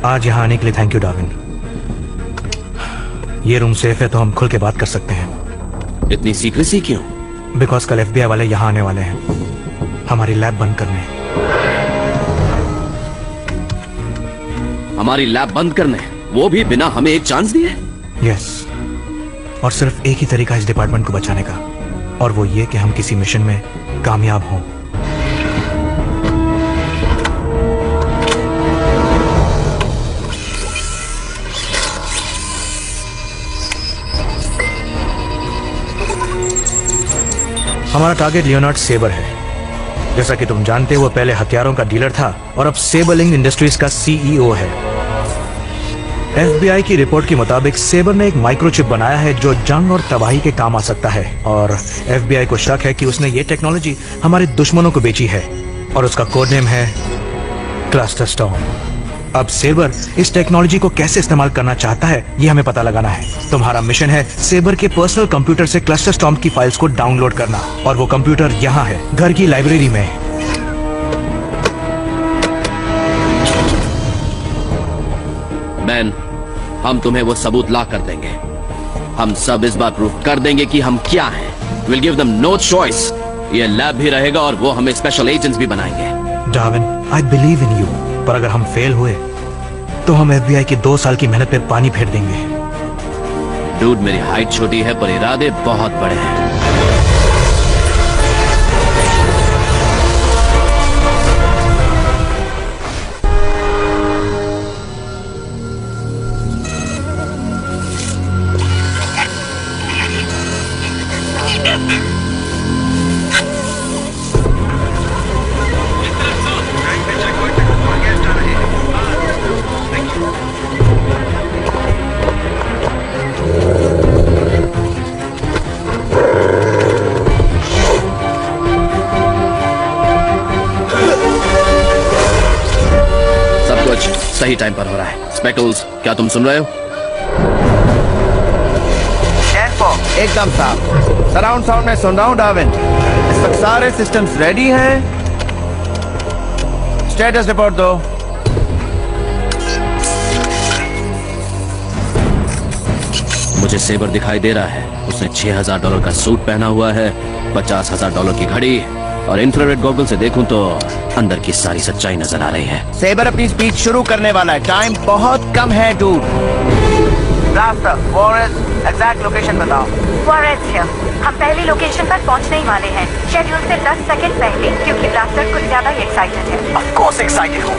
आज यहाँ आने के लिए थैंक यू डार्विन। ये रूम सेफ है तो हम खुल के बात कर सकते हैं। इतनी सीक्रेसी क्यों? बिकॉज कल FBI वाले यहाँ आने वाले हैं हमारी लैब बंद करने। हमारी लैब बंद करने? वो भी बिना हमें एक चांस दिए? यस, और सिर्फ एक ही तरीका इस डिपार्टमेंट को बचाने का, और वो ये कि हम किसी मिशन में कामयाब हों। हमारा टारगेट लियोनार्ड सेबर है। जैसा कि तुम जानते हो, वो पहले हथियारों का डीलर था और अब सेबरलिंक इंडस्ट्रीज का CEO है। FBI की रिपोर्ट के मुताबिक सेबर ने एक माइक्रोचिप बनाया है जो जंग और तबाही के काम आ सकता है, और FBI को शक है कि उसने ये टेक्नोलॉजी हमारे दुश्मनों को बेची है, और उसका कोड नेम है क्लस्टर स्टॉर्म। अब सेबर इस टेक्नोलॉजी को कैसे इस्तेमाल करना चाहता है ये हमें पता लगाना है। तुम्हारा मिशन है सेबर के पर्सनल कंप्यूटर से क्लस्टर स्टॉर्म की फाइल्स को डाउनलोड करना, और वो कंप्यूटर यहाँ है, घर की लाइब्रेरी में। मैन, हम तुम्हें वो सबूत ला कर देंगे। हम सब इस बार प्रूफ कर देंगे कि हम क्या हैं। We'll give them no choice। ये लैब भी रहेगा और वो हमें स्पेशल एजेंट्स भी बनाएंगे। Darwin, I believe in you। पर अगर हम फेल हुए तो हम FBI की 2 साल की मेहनत पे पानी फेर देंगे। डूड, मेरी हाइट छोटी है पर इरादे बहुत बड़े हैं। सही टाइम पर हो रहा है। स्पेकल्स, क्या तुम सुन रहे हो? एकदम साफ। सराउंड साउंड में सुन रहा हूँ डार्विन। इस वक्त सारे सिस्टम्स रेडी हैं। स्टेटस रिपोर्ट दो। मुझे सेबर दिखाई दे रहा है। उसने $6000 का सूट पहना हुआ है, $50,000 की घड़ी, और इंफ्रारेड गॉगल से देखूं तो अंदर की सारी सच्चाई नजर आ रही है। सेबर अपनी स्पीच शुरू करने वाला है। टाइम बहुत कम है dude. Blaster, forest, exact location बताओ। फॉरेस्ट हिल। हम पहली लोकेशन पर पहुंचने ही वाले हैं, शेड्यूल से 10 सेकंड पहले, क्योंकि ब्लास्टर कुछ ज्यादा ही एक्साइटेड है। ऑफ कोर्स एक्साइटेड हूँ।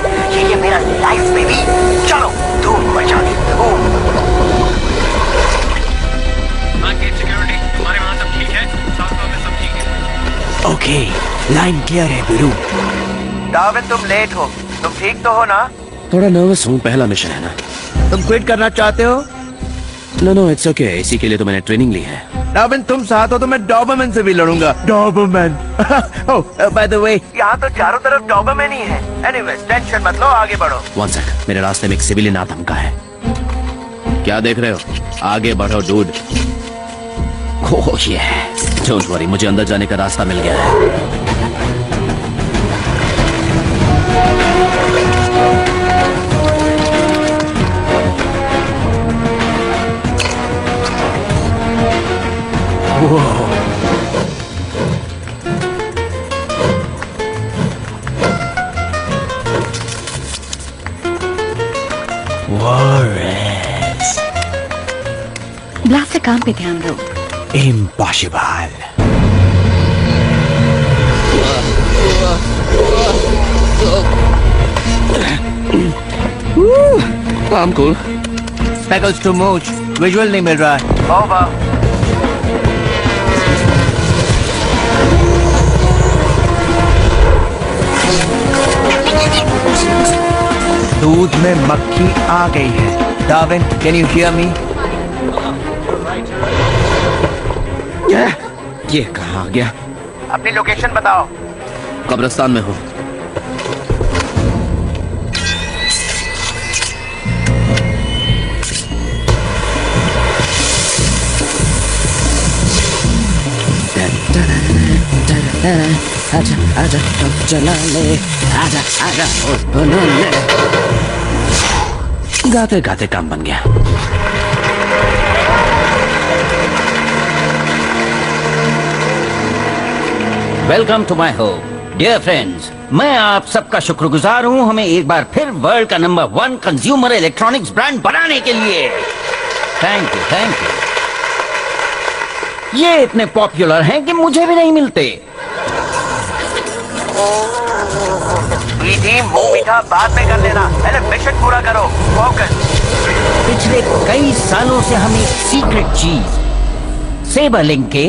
ये मेरा लाइफ बेबी। चलो धूम मचा दे, धूम। गेट सिक्योरिटी, तुम्हारे वहाँ सब ठीक है? साउथ में सब ठीक है? ओके, लाइन क्लियर है बिरू। डार्विन, तुम लेट हो। तुम ठीक तो हो ना? थोड़ा नर्वस हूँ, पहला मिशन है ना। तुम क्विट करना चाहते हो? No, it's okay. इसी के लिए तो मैंने ट्रेनिंग ली है। डार्विन, तुम साथ हो तो मैं डॉबरमैन से भी लड़ूंगा। Doberman. Oh, by the way, यहाँ तो चारों तरफ डॉबरमैन ही है। एनीवे, टेंशन मत लो, आगे बढ़ो। वन सेकंड, मेरे रास्ते में एक सिविलियन आतंका है। क्या देख रहे हो? आगे बढ़ो डूड। ओह ये, डोंट वरी, मुझे अंदर जाने का रास्ता मिल गया है। ब्लास्ट से काम पे ध्यान दो। Impossible. I'm cool. Speckles to mooch. Visual नहीं मिल रहा है। ओवर। दूध में मक्खी आ गई है। Darwin, can you hear me? ये कहाँ आ गया? अपनी लोकेशन बताओ। कब्रिस्तान में हूँ। आजा आजा तो चला ले, आजा आजा बना ले। गाते गाते काम बन गया। Welcome to my home dear friends. मैं आप सबका शुक्रगुजार हूँ हमें एक बार फिर वर्ल्ड का नंबर 1 कंज्यूमर इलेक्ट्रॉनिक्स ब्रांड बनाने के लिए। Thank you thank you. ये इतने पॉपुलर हैं कि मुझे भी नहीं मिलते। मीठी मुंह मीठा बाद में कर लेना, पहले मिशन पूरा करो। फोकस। पिछले कई सालों से हम एक सीक्रेट चीज सेबर लिंक के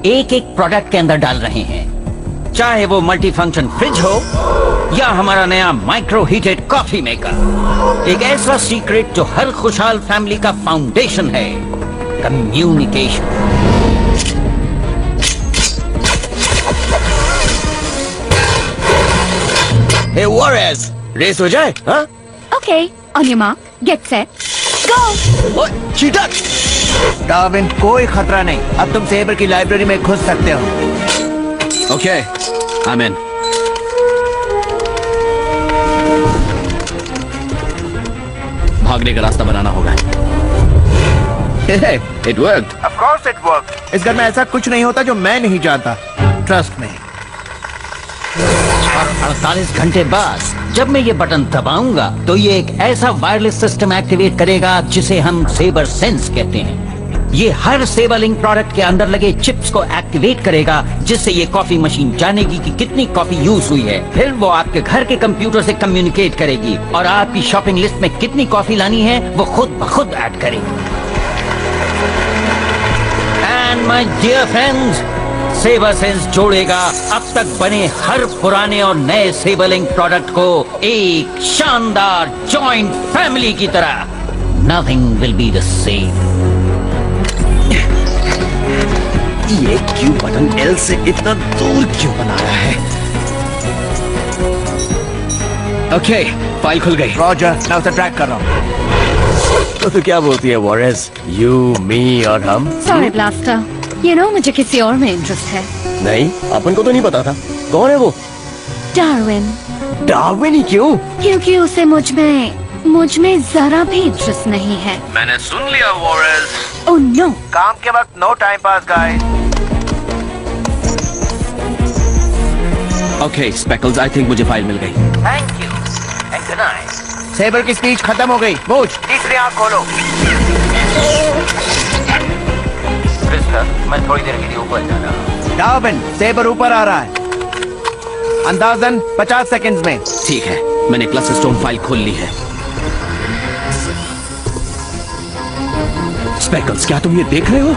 एक एक प्रोडक्ट के अंदर डाल रहे हैं, चाहे वो मल्टी फंक्शन फ्रिज हो या हमारा नया माइक्रो हीटेड कॉफी मेकर। एक ऐसा सीक्रेट जो हर खुशहाल फैमिली का फाउंडेशन है, कम्युनिकेशन। हे वॉरेस, रेस हो जाए? हाँ? Okay, on your mark, get set, go! ओए, चीटर! डार्विन, कोई खतरा नहीं, अब तुम सेबर की लाइब्रेरी में घुस सकते हो। Okay, I'm in. भागने का रास्ता बनाना होगा। It worked. Of course it worked. इस घर में ऐसा कुछ नहीं होता जो मैं नहीं जानता। ट्रस्ट में। और 48 घंटे बाद जब मैं ये बटन दबाऊंगा तो ये एक ऐसा वायरलेस सिस्टम एक्टिवेट करेगा जिसे हम सेबर सेंस कहते हैं। ये हर सेबर लिंक प्रोडक्ट के अंदर लगे चिप्स को एक्टिवेट करेगा, जिससे ये कॉफी मशीन जानेगी कि कितनी कॉफी यूज हुई है। फिर वो आपके घर के कंप्यूटर से कम्युनिकेट करेगी और आपकी शॉपिंग लिस्ट में कितनी कॉफी लानी है वो खुद ब खुद ऐड करेगी। And my dear friends, Saber sense जोड़ेगा अब तक बने हर पुराने और नए सेबर लिंक प्रोडक्ट को एक शानदार जॉइंट फैमिली की तरह। Nothing will be the same. ये क्यों बटन L से इतना दूर क्यों बनाया है? ओके, फाइल खुल गई। रॉजर, मैं उसे ट्रैक कर रहा हूँ। तो क्या बोलती है वॉरेस? यू, मी और हम? Sorry, Blaster. You know, मुझे किसी और में इंटरेस्ट है। नहीं, अपन को तो नहीं पता था। कौन है वो? डार्विन। डार्विन ही क्यों? क्योंकि उसे मुझ में जरा भी इंटरेस्ट नहीं है। मैंने सुन लिया वॉरेस। Oh no! काम के वक्त no time pass guys. Okay, Speckles, I think मुझे फाइल मिल गई। Thank you and good night. Saber की स्पीच खत्म हो गई। मूछ। तीसरी आंख खोलो। मैं थोड़ी देर के लिए ऊपर जा रहा हूँ। डार्विन, सेबर ऊपर आ रहा है। अंदाजन 50 सेकंड्स में। ठीक है, मैंने क्लस्टर स्टोन फाइल खोल ली है। स्पेकल्स, क्या तुम ये देख रहे हो?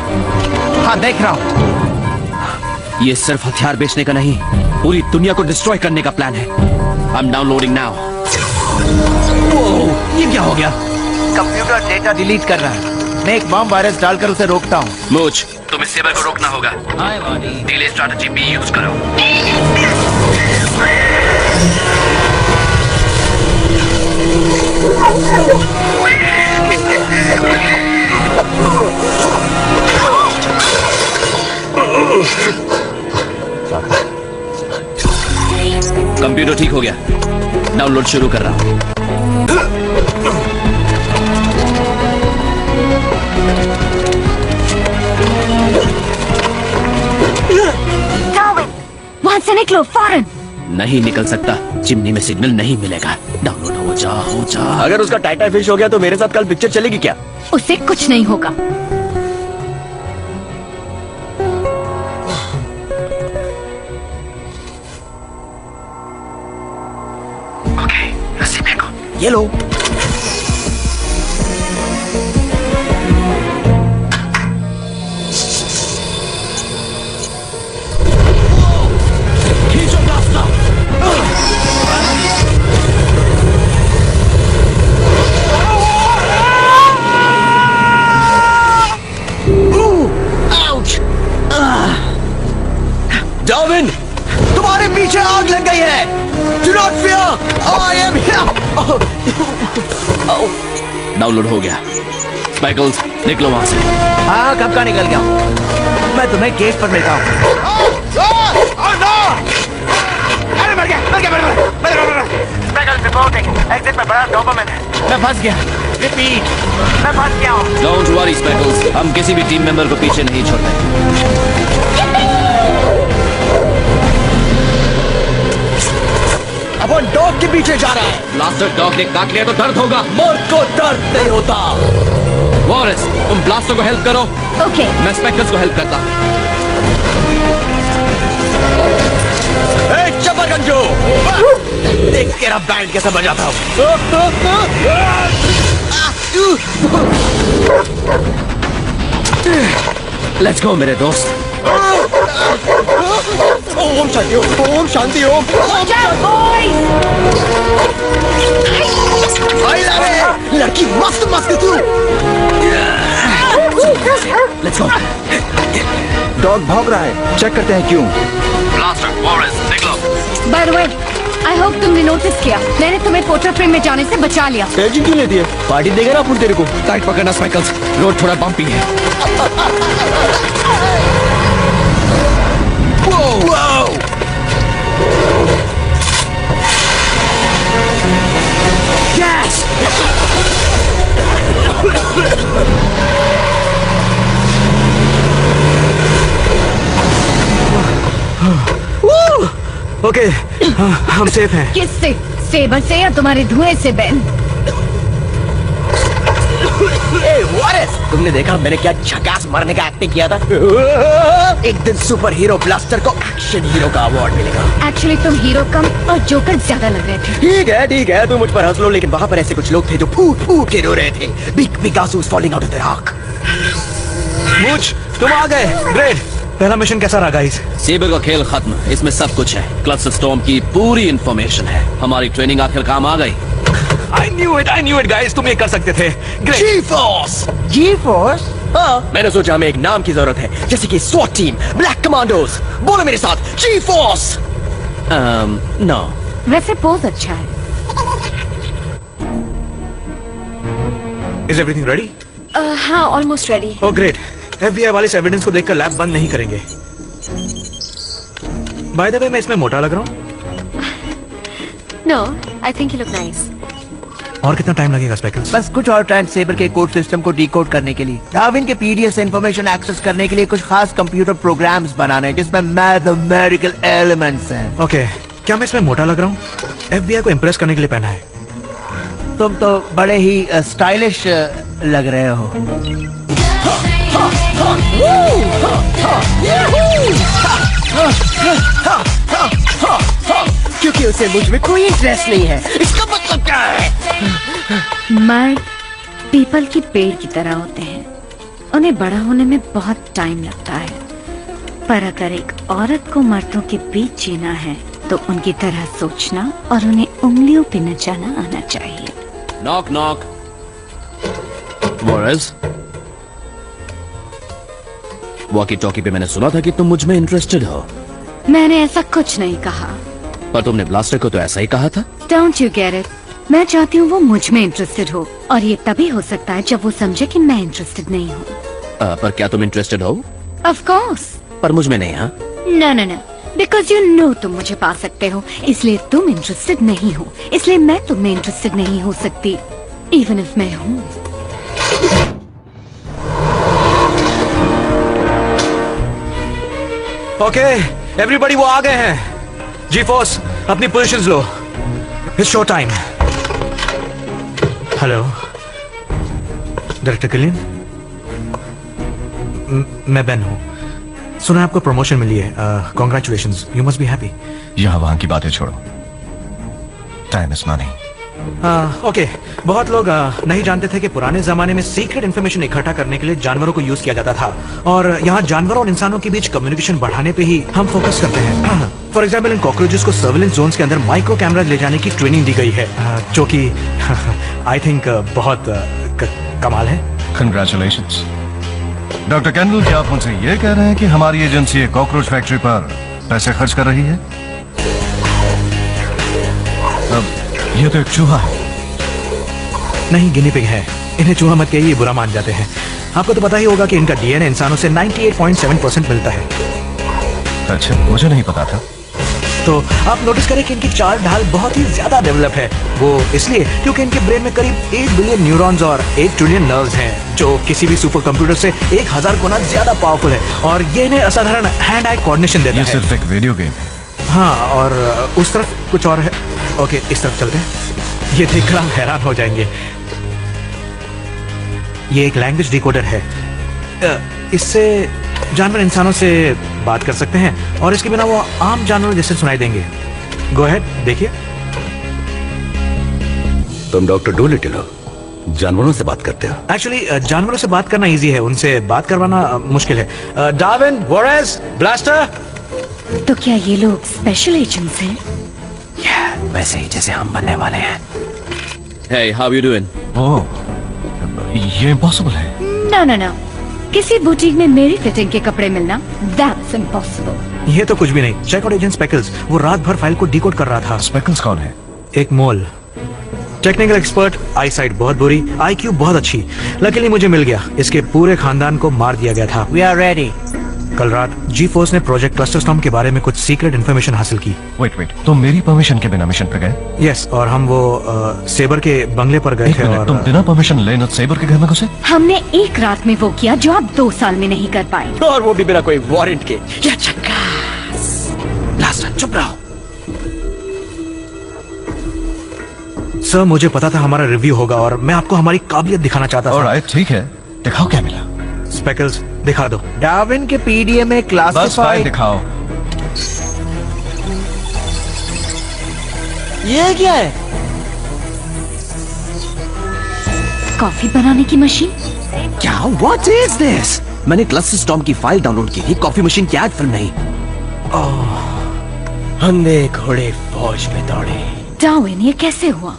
हाँ, देख रहा हूँ। ये सिर्फ हथियार बेचने का नहीं, पूरी दुनिया को डिस्ट्रॉय करने का प्लान है। I am downloading now. ये क्या हो गया? कंप्यूटर डेटा डिलीट कर रहा है। मैं एक बम वायरस डालकर उसे रोकता हूँ। मूच, तुम्हें सेबर को रोकना होगा। Hi, buddy. डिले स्ट्रैटेजी भी यूज करो। कंप्यूटर ठीक हो गया, डाउनलोड शुरू कर रहा हूँ। डार्विन, वहाँ से निकलो फौरन। नहीं निकल सकता, चिमनी में सिग्नल नहीं मिलेगा। डाउनलोड हो जा। अगर उसका टाइटा फिश हो गया तो मेरे साथ कल पिक्चर चलेगी क्या? उसे कुछ नहीं होगा। ओके, रस्सी फेंको। ये लो। डार्विन, तुम्हारे पीछे आग लग गई है। Do not fear, I am here. Download हो गया। स्पेकल्स, निकलो वहां से। हाँ, कब का निकल गया। मैं तुम्हें गेट पर मिलता हूँ। अरे मर गया। Speckle reporting. एग्जिट पर बड़ा डोबरमैन है। मैं फंस गया। रिपीट, मैं फंस गया हूँ। डोंट वरी स्पेकल्स, हम किसी भी टीम मेंबर को पीछे नहीं छोड़ते। अब वो डॉग के पीछे जा रहा है। ब्लास्टर डॉग ने काट लिया तो दर्द होगा। मर्द को दर्द नहीं होता। वॉरेस, तुम ब्लास्टर को हेल्प करो, ओके। मैं स्पेक्टर्स को हेल्प करता। चपरगंजो, देख तेरा बैंड कैसा बजाता हूँ। लेट्स गो मेरे दोस्त। Om Shanti Om, Om Shanti Om. I love it, लड़की मस्त मस्त तू। Let's go. डॉग भौंक रहा है, चेक करते हैं क्यों। ब्लास्टर, वॉरेस, निकलो। Bye the way, I hope तुमने नोटिस किया, मैंने तुम्हें फोटो फ्रेम में जाने से बचा लिया। टेंशन क्यों लेती है, पार्टी देगा ना अपन तेरे को। टाइट पकड़ना स्पेकल्स, रोड थोड़ा बम्पी है। Whoa! Yes! ओके, हम सेफ हैं। किससे? सेबर से या तुम्हारे धुएं से बेन? तुमने देखा मैंने क्या झकास मारने का एक्टिंग किया था। एक दिन सुपर हीरो ब्लास्टर को एक्शन हीरो का अवार्ड मिलेगा। एक्चुअली तुम हीरो कम और जोकर ज्यादा लग रहे थे। ठीक है, तुम मुझ पर हंस लो, लेकिन वहाँ पर ऐसे कुछ लोग थे जो फूट फूट के रो रहे थे। बिग बिग आंसू फॉलिंग आउट ऑफ देयर आंख। मूच, तुम आ गए, ग्रेट। पहला मिशन कैसा रहा गाइस? सेबर का खेल खत्म, इसमें सब कुछ है। क्लस्टर स्टॉर्म की पूरी इंफॉर्मेशन है। हमारी ट्रेनिंग आखिर काम आ गई। I knew it गाइस, तुम ये कर सकते थे। ग्रेट। जी-फोर्स? हाँ, मैंने सोचा हमें एक नाम की जरूरत है, जैसे कि SWAT टीम, ब्लैक कमांडोज। बोलो मेरे साथ, जी-फोर्स। नो। वैसे पोज अच्छा है। Is everything ready? हाँ, almost ready. Oh great. FBI वाले इस एविडेंस को देखकर लैब बंद नहीं करेंगे। By the way, मैं इसमें मोटा लग रहा हूँ? No, I think you look nice. और कितना टाइम लगेगा स्पेकल्स? बस कुछ और टाइम सेबर के कोड सिस्टम को डिकोड करने के लिए, डार्विन के पीडीएफ से इंफॉर्मेशन एक्सेस करने के लिए कुछ खास कंप्यूटर प्रोग्राम्स बनाने जिसमें मैथमेटिकल एलिमेंट्स हैं। ओके, क्या मैं इसमें मोटा लग रहा हूँ? FBI को इम्प्रेस करने के लिए पहना है। तुम तो बड़े ही स्टाइलिश लग रहे हो। क्योंकि उसे मुझ में कोई इंटरेस्ट नहीं है। इसका मतलब क्या है? मर्द पीपल की पेड़ की तरह होते हैं, उन्हें बड़ा होने में बहुत टाइम लगता है, पर अगर एक औरत को मर्दों के बीच जीना है तो उनकी तरह सोचना और उन्हें उंगलियों पे नचाना आना चाहिए। Knock knock. Wallace, walkie talkie पे मैंने सुना था कि तुम मुझ में इंटरेस्टेड हो। मैंने ऐसा कुछ नहीं कहा। पर तुमने ब्लास्टर को तो ऐसा ही कहा था। Don't you get it? मैं चाहती हूँ वो मुझ में इंटरेस्टेड हो, और ये तभी हो सकता है जब वो समझे कि मैं इंटरेस्टेड नहीं हूँ। पर क्या तुम इंटरेस्टेड हो? Of course. पर मुझ में नहीं। हाँ, No, बिकॉज यू नो तुम मुझे पा सकते हो, इसलिए तुम इंटरेस्टेड नहीं हो, इसलिए मैं तुम में इंटरेस्टेड नहीं हो सकती, इवन इफ मैं हूँ। ओके, एवरीबॉडी वो आ गए हैं। जी-फोर्स, अपनी पोजीशंस लो। It's show time. Hello, director Killian. मैं बेन हूँ। सुना आपको प्रमोशन मिली है। Congratulations, you must be happy. यहाँ वहां की बातें छोड़ो, टाइम इज मनी। ओके, बहुत लोग नहीं जानते थे कि पुराने जमाने में सीक्रेट इन्फॉर्मेशन इकट्ठा करने के लिए जानवरों को यूज किया जाता था, और यहाँ जानवरों और इंसानों के बीच कम्युनिकेशन बढ़ाने पे ही हम फोकस करते हैं। फॉर एग्जाम्पल, इन कॉकरोचेस को सर्वेलेंस जोन्स के अंदर माइक्रो कैमरा ले जाने की ट्रेनिंग दी गई है, जो कि आई थिंक बहुत कमाल है। कंग्रेचुलेशंस। डॉक्टर कैंडल, क्या आप मुझसे ये कह रहे हैं कि हमारी एजेंसी एक कॉकरोच फैक्ट्री पर पैसे खर्च कर रही है? अब ये तो एक चूहा है। नहीं, गिनी पिग है। इन्हें चूहा मत कहिए, बुरा मान जाते हैं। आपको तो पता ही होगा कि इनका डीएनए इंसानों से 98.7% मिलता है। अच्छा, मुझे नहीं पता था। तो आप नोटिस करें कि इनकी चाल ढाल बहुत ही ज्यादा डेवलप है। वो इसलिए क्योंकि इनके ब्रेन में करीब 8 बिलियन न्यूरॉन्स और 8 ट्रिलियन नर्व्स हैं, जो किसी भी सुपर कंप्यूटर से 1000 गुना ज्यादा पावरफुल है। और ये इन्हें असाधारण हैंड आई कोऑर्डिनेशन देता ये है। सिर्फ एक वीडियो गेम है। हाँ, और उस तरफ कुछ और है। ओके, इस तरफ चलते हैं। ये देखकर हम हैरान हो जाएंगे। ये एक लैंग्वेज डिकोडर है। इससे जानवर इंसानों से बात कर सकते हैं और इसके बिना वो आम जानवरों जैसे सुनाई देंगे। गो अहेड, देखिए। तुम डॉक्टर डूलिटिल हो, जानवरों से बात करते हो? एक्चुअली जानवरों से बात करना इजी है, उनसे बात करवाना मुश्किल है। Darwin, Wallace, Blaster. तो क्या ये लोग स्पेशल एजेंट्स हैं? वैसे ही जैसे हम बनने वाले हैं। Hey, how you doing? ओह, ये इम्पॉसिबल है। No. किसी बुटीक में मेरी फिटिंग के कपड़े मिलना, that's impossible. ये तो कुछ भी नहीं। चेक आउट एजेंट स्पेकल्स, वो रात भर फाइल को डिकोड कर रहा था। स्पेकल्स कौन है? एक मोल, टेक्निकल एक्सपर्ट, आई साइट बहुत बुरी, IQ बहुत अच्छी। लकीली मुझे मिल गया। इसके पूरे खानदान को मार दिया गया था। We are ready. कल रात जी-फोर्स ने प्रोजेक्ट क्लस्टर स्टॉर्म के बारे में कुछ सीक्रेट इन्फॉर्मेशन हासिल की। वेट, तुम मेरी परमिशन के बिना मिशन पे गए? यस, और हम वो सेबर के बंगले पर गए एक थे। मिनट, और तुम बिना परमिशन लेने सेबर के घर में घुसे? हमने एक रात में वो किया जो आप 2 साल में नहीं कर पाए। और वो भी बिना कोई वारंट के। या झक्कास। ब्लास्टर, चुप रहो। सर, मुझे पता था हमारा रिव्यू होगा और मैं आपको हमारी काबिलियत दिखाना चाहता था। ऑलराइट, ठीक है, दिखाओ क्या मिला। स्पेकल्स, दिखा दो। डार्विन के पीडीए में बस फाइल क्लासिफाइड। दिखाओ। ये क्या है? कॉफी बनाने की मशीन? क्या? What is this? मैंने क्लस्टर स्टॉर्म की फाइल डाउनलोड की थी, कॉफी मशीन की एड फिल्म नहीं। अंधे घोड़े फौज में दौड़े। डार्विन, ये कैसे हुआ?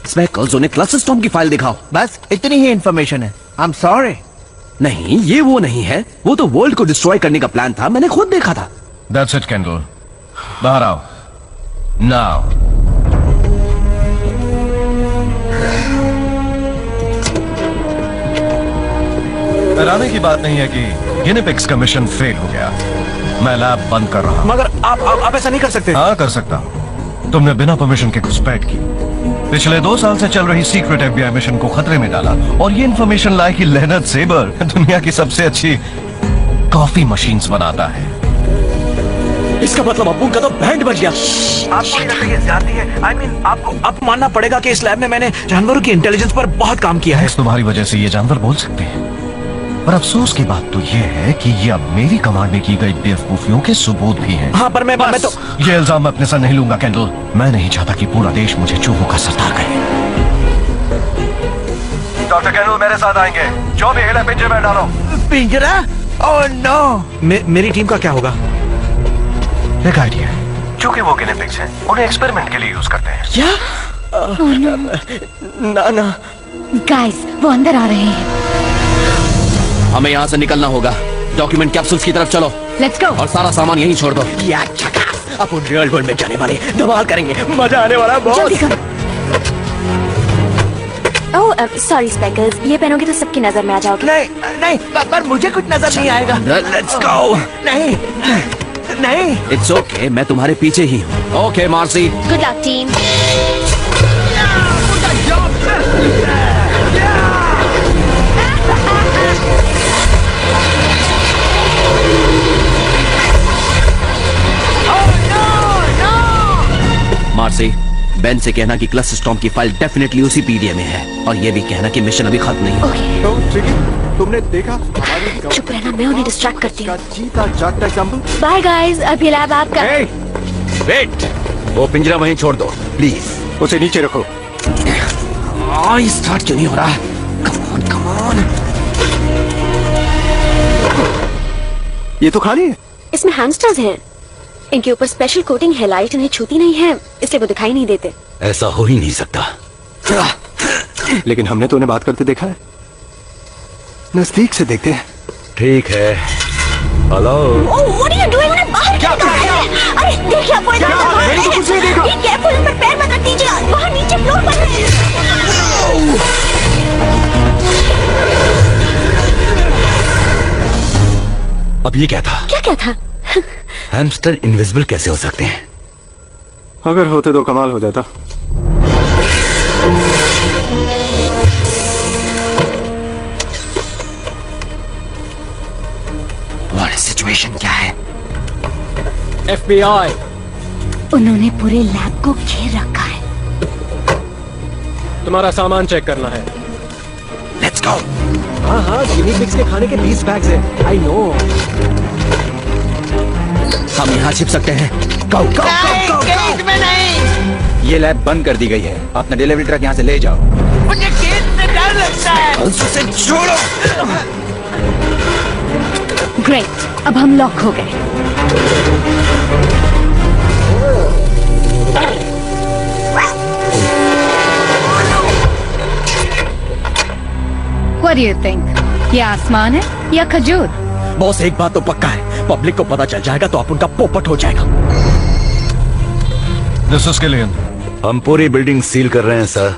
स्पेकल्स, उन्हें क्लस्टर स्टॉर्म की फाइल दिखाओ। बस इतनी ही इंफॉर्मेशन है। I'm sorry. नहीं, ये वो नहीं है। वो तो वर्ल्ड को डिस्ट्रॉय करने का प्लान था, मैंने खुद देखा था। That's it, Kendall. बाहर आओ। Now. हैरानी की बात नहीं है कि गिनीपिग्स का मिशन फेल हो गया। मैं लैब बंद कर रहा हूं। मगर आप ऐसा नहीं कर सकते। हाँ, कर सकता हूं। तुमने बिना परमिशन के घुसपैठ की, पिछले 2 साल से चल रही सीक्रेट FBI मिशन को खतरे में डाला और ये इन्फॉर्मेशन लाई कि लेनर्ड सेबर दुनिया की सबसे अच्छी कॉफी मशीन्स बनाता है। इसका मतलब अब्बू का तो बैंड बज गया। आपको नहीं लगता ये ज्यादती है? I mean, आपको मानना पड़ेगा कि इस लैब में मैंने जानवरों की इंटेलिजेंस पर बहुत काम किया है। तुम्हारी वजह से ये जानवर बोल सकते हैं, पर अफसोस की बात तो ये है कि ये अब मेरी कमांड में की गई बेवकूफियों के सबूत भी हैं। हाँ, पर मैं तो ये इल्जाम मैं अपने सर नहीं लूंगा, कैंडल। मैं नहीं चाहता कि पूरा देश मुझे चूहों का सरदार कहे। डॉक्टर कैंडल मेरे साथ आएंगे। जो भी हिले पिंजरे में डालो। पिंजरा? Oh no. मेरी टीम का क्या होगा? एक आइडिया है। चूंकि वो गिनीपिग्स हैं, उन्हें एक्सपेरिमेंट के लिए यूज करते हैं। क्या? ना। गाइस, वो अंदर आ रहे हैं। हमें यहाँ से निकलना होगा। डॉक्यूमेंट कैप्सूल्स की तरफ चलो। Let's go. और सारा सामान यहीं छोड़ दो। या झक्कास। अपन रियल वर्ल्ड में जाने वाले, धमाल करेंगे, मजा आने वाला है बहुत। जल्दी करो। ओह, सॉरी स्पेकल्स, ये पहनोगे तो सबकी नजर में आ जाओगे। नहीं, पर मुझे कुछ नजर नहीं आएगा। Let's go. नहीं। इट्स ओके, मैं तुम्हारे पीछे ही हूँ। Okay Marcie. Good luck team. Marcie, Ben से कहना कि क्लस्टर स्टॉर्म की फाइल डेफिनेटली उसी पीडीए में है, और ये भी कहना कि मिशन अभी खत्म नहीं हुआ। तुमने देखा? चुप रहना, मैं उन्हें डिस्ट्रैक्ट करती हूँ। जीता जागता एग्जाम्पल। बाय गाइस, अब ये लैब आपका। वेट, वो पिंजरा वहीं छोड़ दो प्लीज। उसे नीचे रखो। स्टार्ट क्यों नहीं हो रहा? Come on. ये तो खाली है। इसमें हैमस्टर्स हैं। इनके ऊपर स्पेशल कोटिंग है, लाइट इन्हें छूती नहीं है, इसलिए वो दिखाई नहीं देते। ऐसा हो ही नहीं सकता। लेकिन हमने तो उन्हें बात करते देखा है। नजदीक से देखते हैं। ठीक है। Hello. What are you doing? उन्हें बाहर क्या कर रहे हैं? अरे देखिए, आपको इधर मैंने तो कुछ नहीं देखा। बी केयरफुल, उन पर पैर मत रख दीजिए, वहां नीचे फ्लोर पर है। अब ये क्या था? क्या था? हैमस्टर इनविजिबल कैसे हो सकते हैं? अगर होते तो कमाल हो जाता। सिचुएशन क्या है? FBI, उन्होंने पूरे लैब को घेर रखा है। तुम्हारा सामान चेक करना है। Let's go. हाँ हाँ, गिनी पिग्स के खाने के 20 बैग्स हैं। I know. हम यहाँ छिप सकते हैं। गो गो गो गेट में नहीं। ये लैब बंद कर दी गई है, अपना डिलीवरी ट्रक यहाँ से ले जाओ। मुझे गेट से डर लगता है। उसे छोड़ो। ग्रेट, अब हम लॉक हो गए। What do you think? ये आसमान है या खजूर? बॉस, एक बात तो पक्का है, पब्लिक को पता चल जाएगा तो अपन का पोपट हो जाएगा। This is Killian. हम पूरी बिल्डिंग सील कर रहे हैं सर,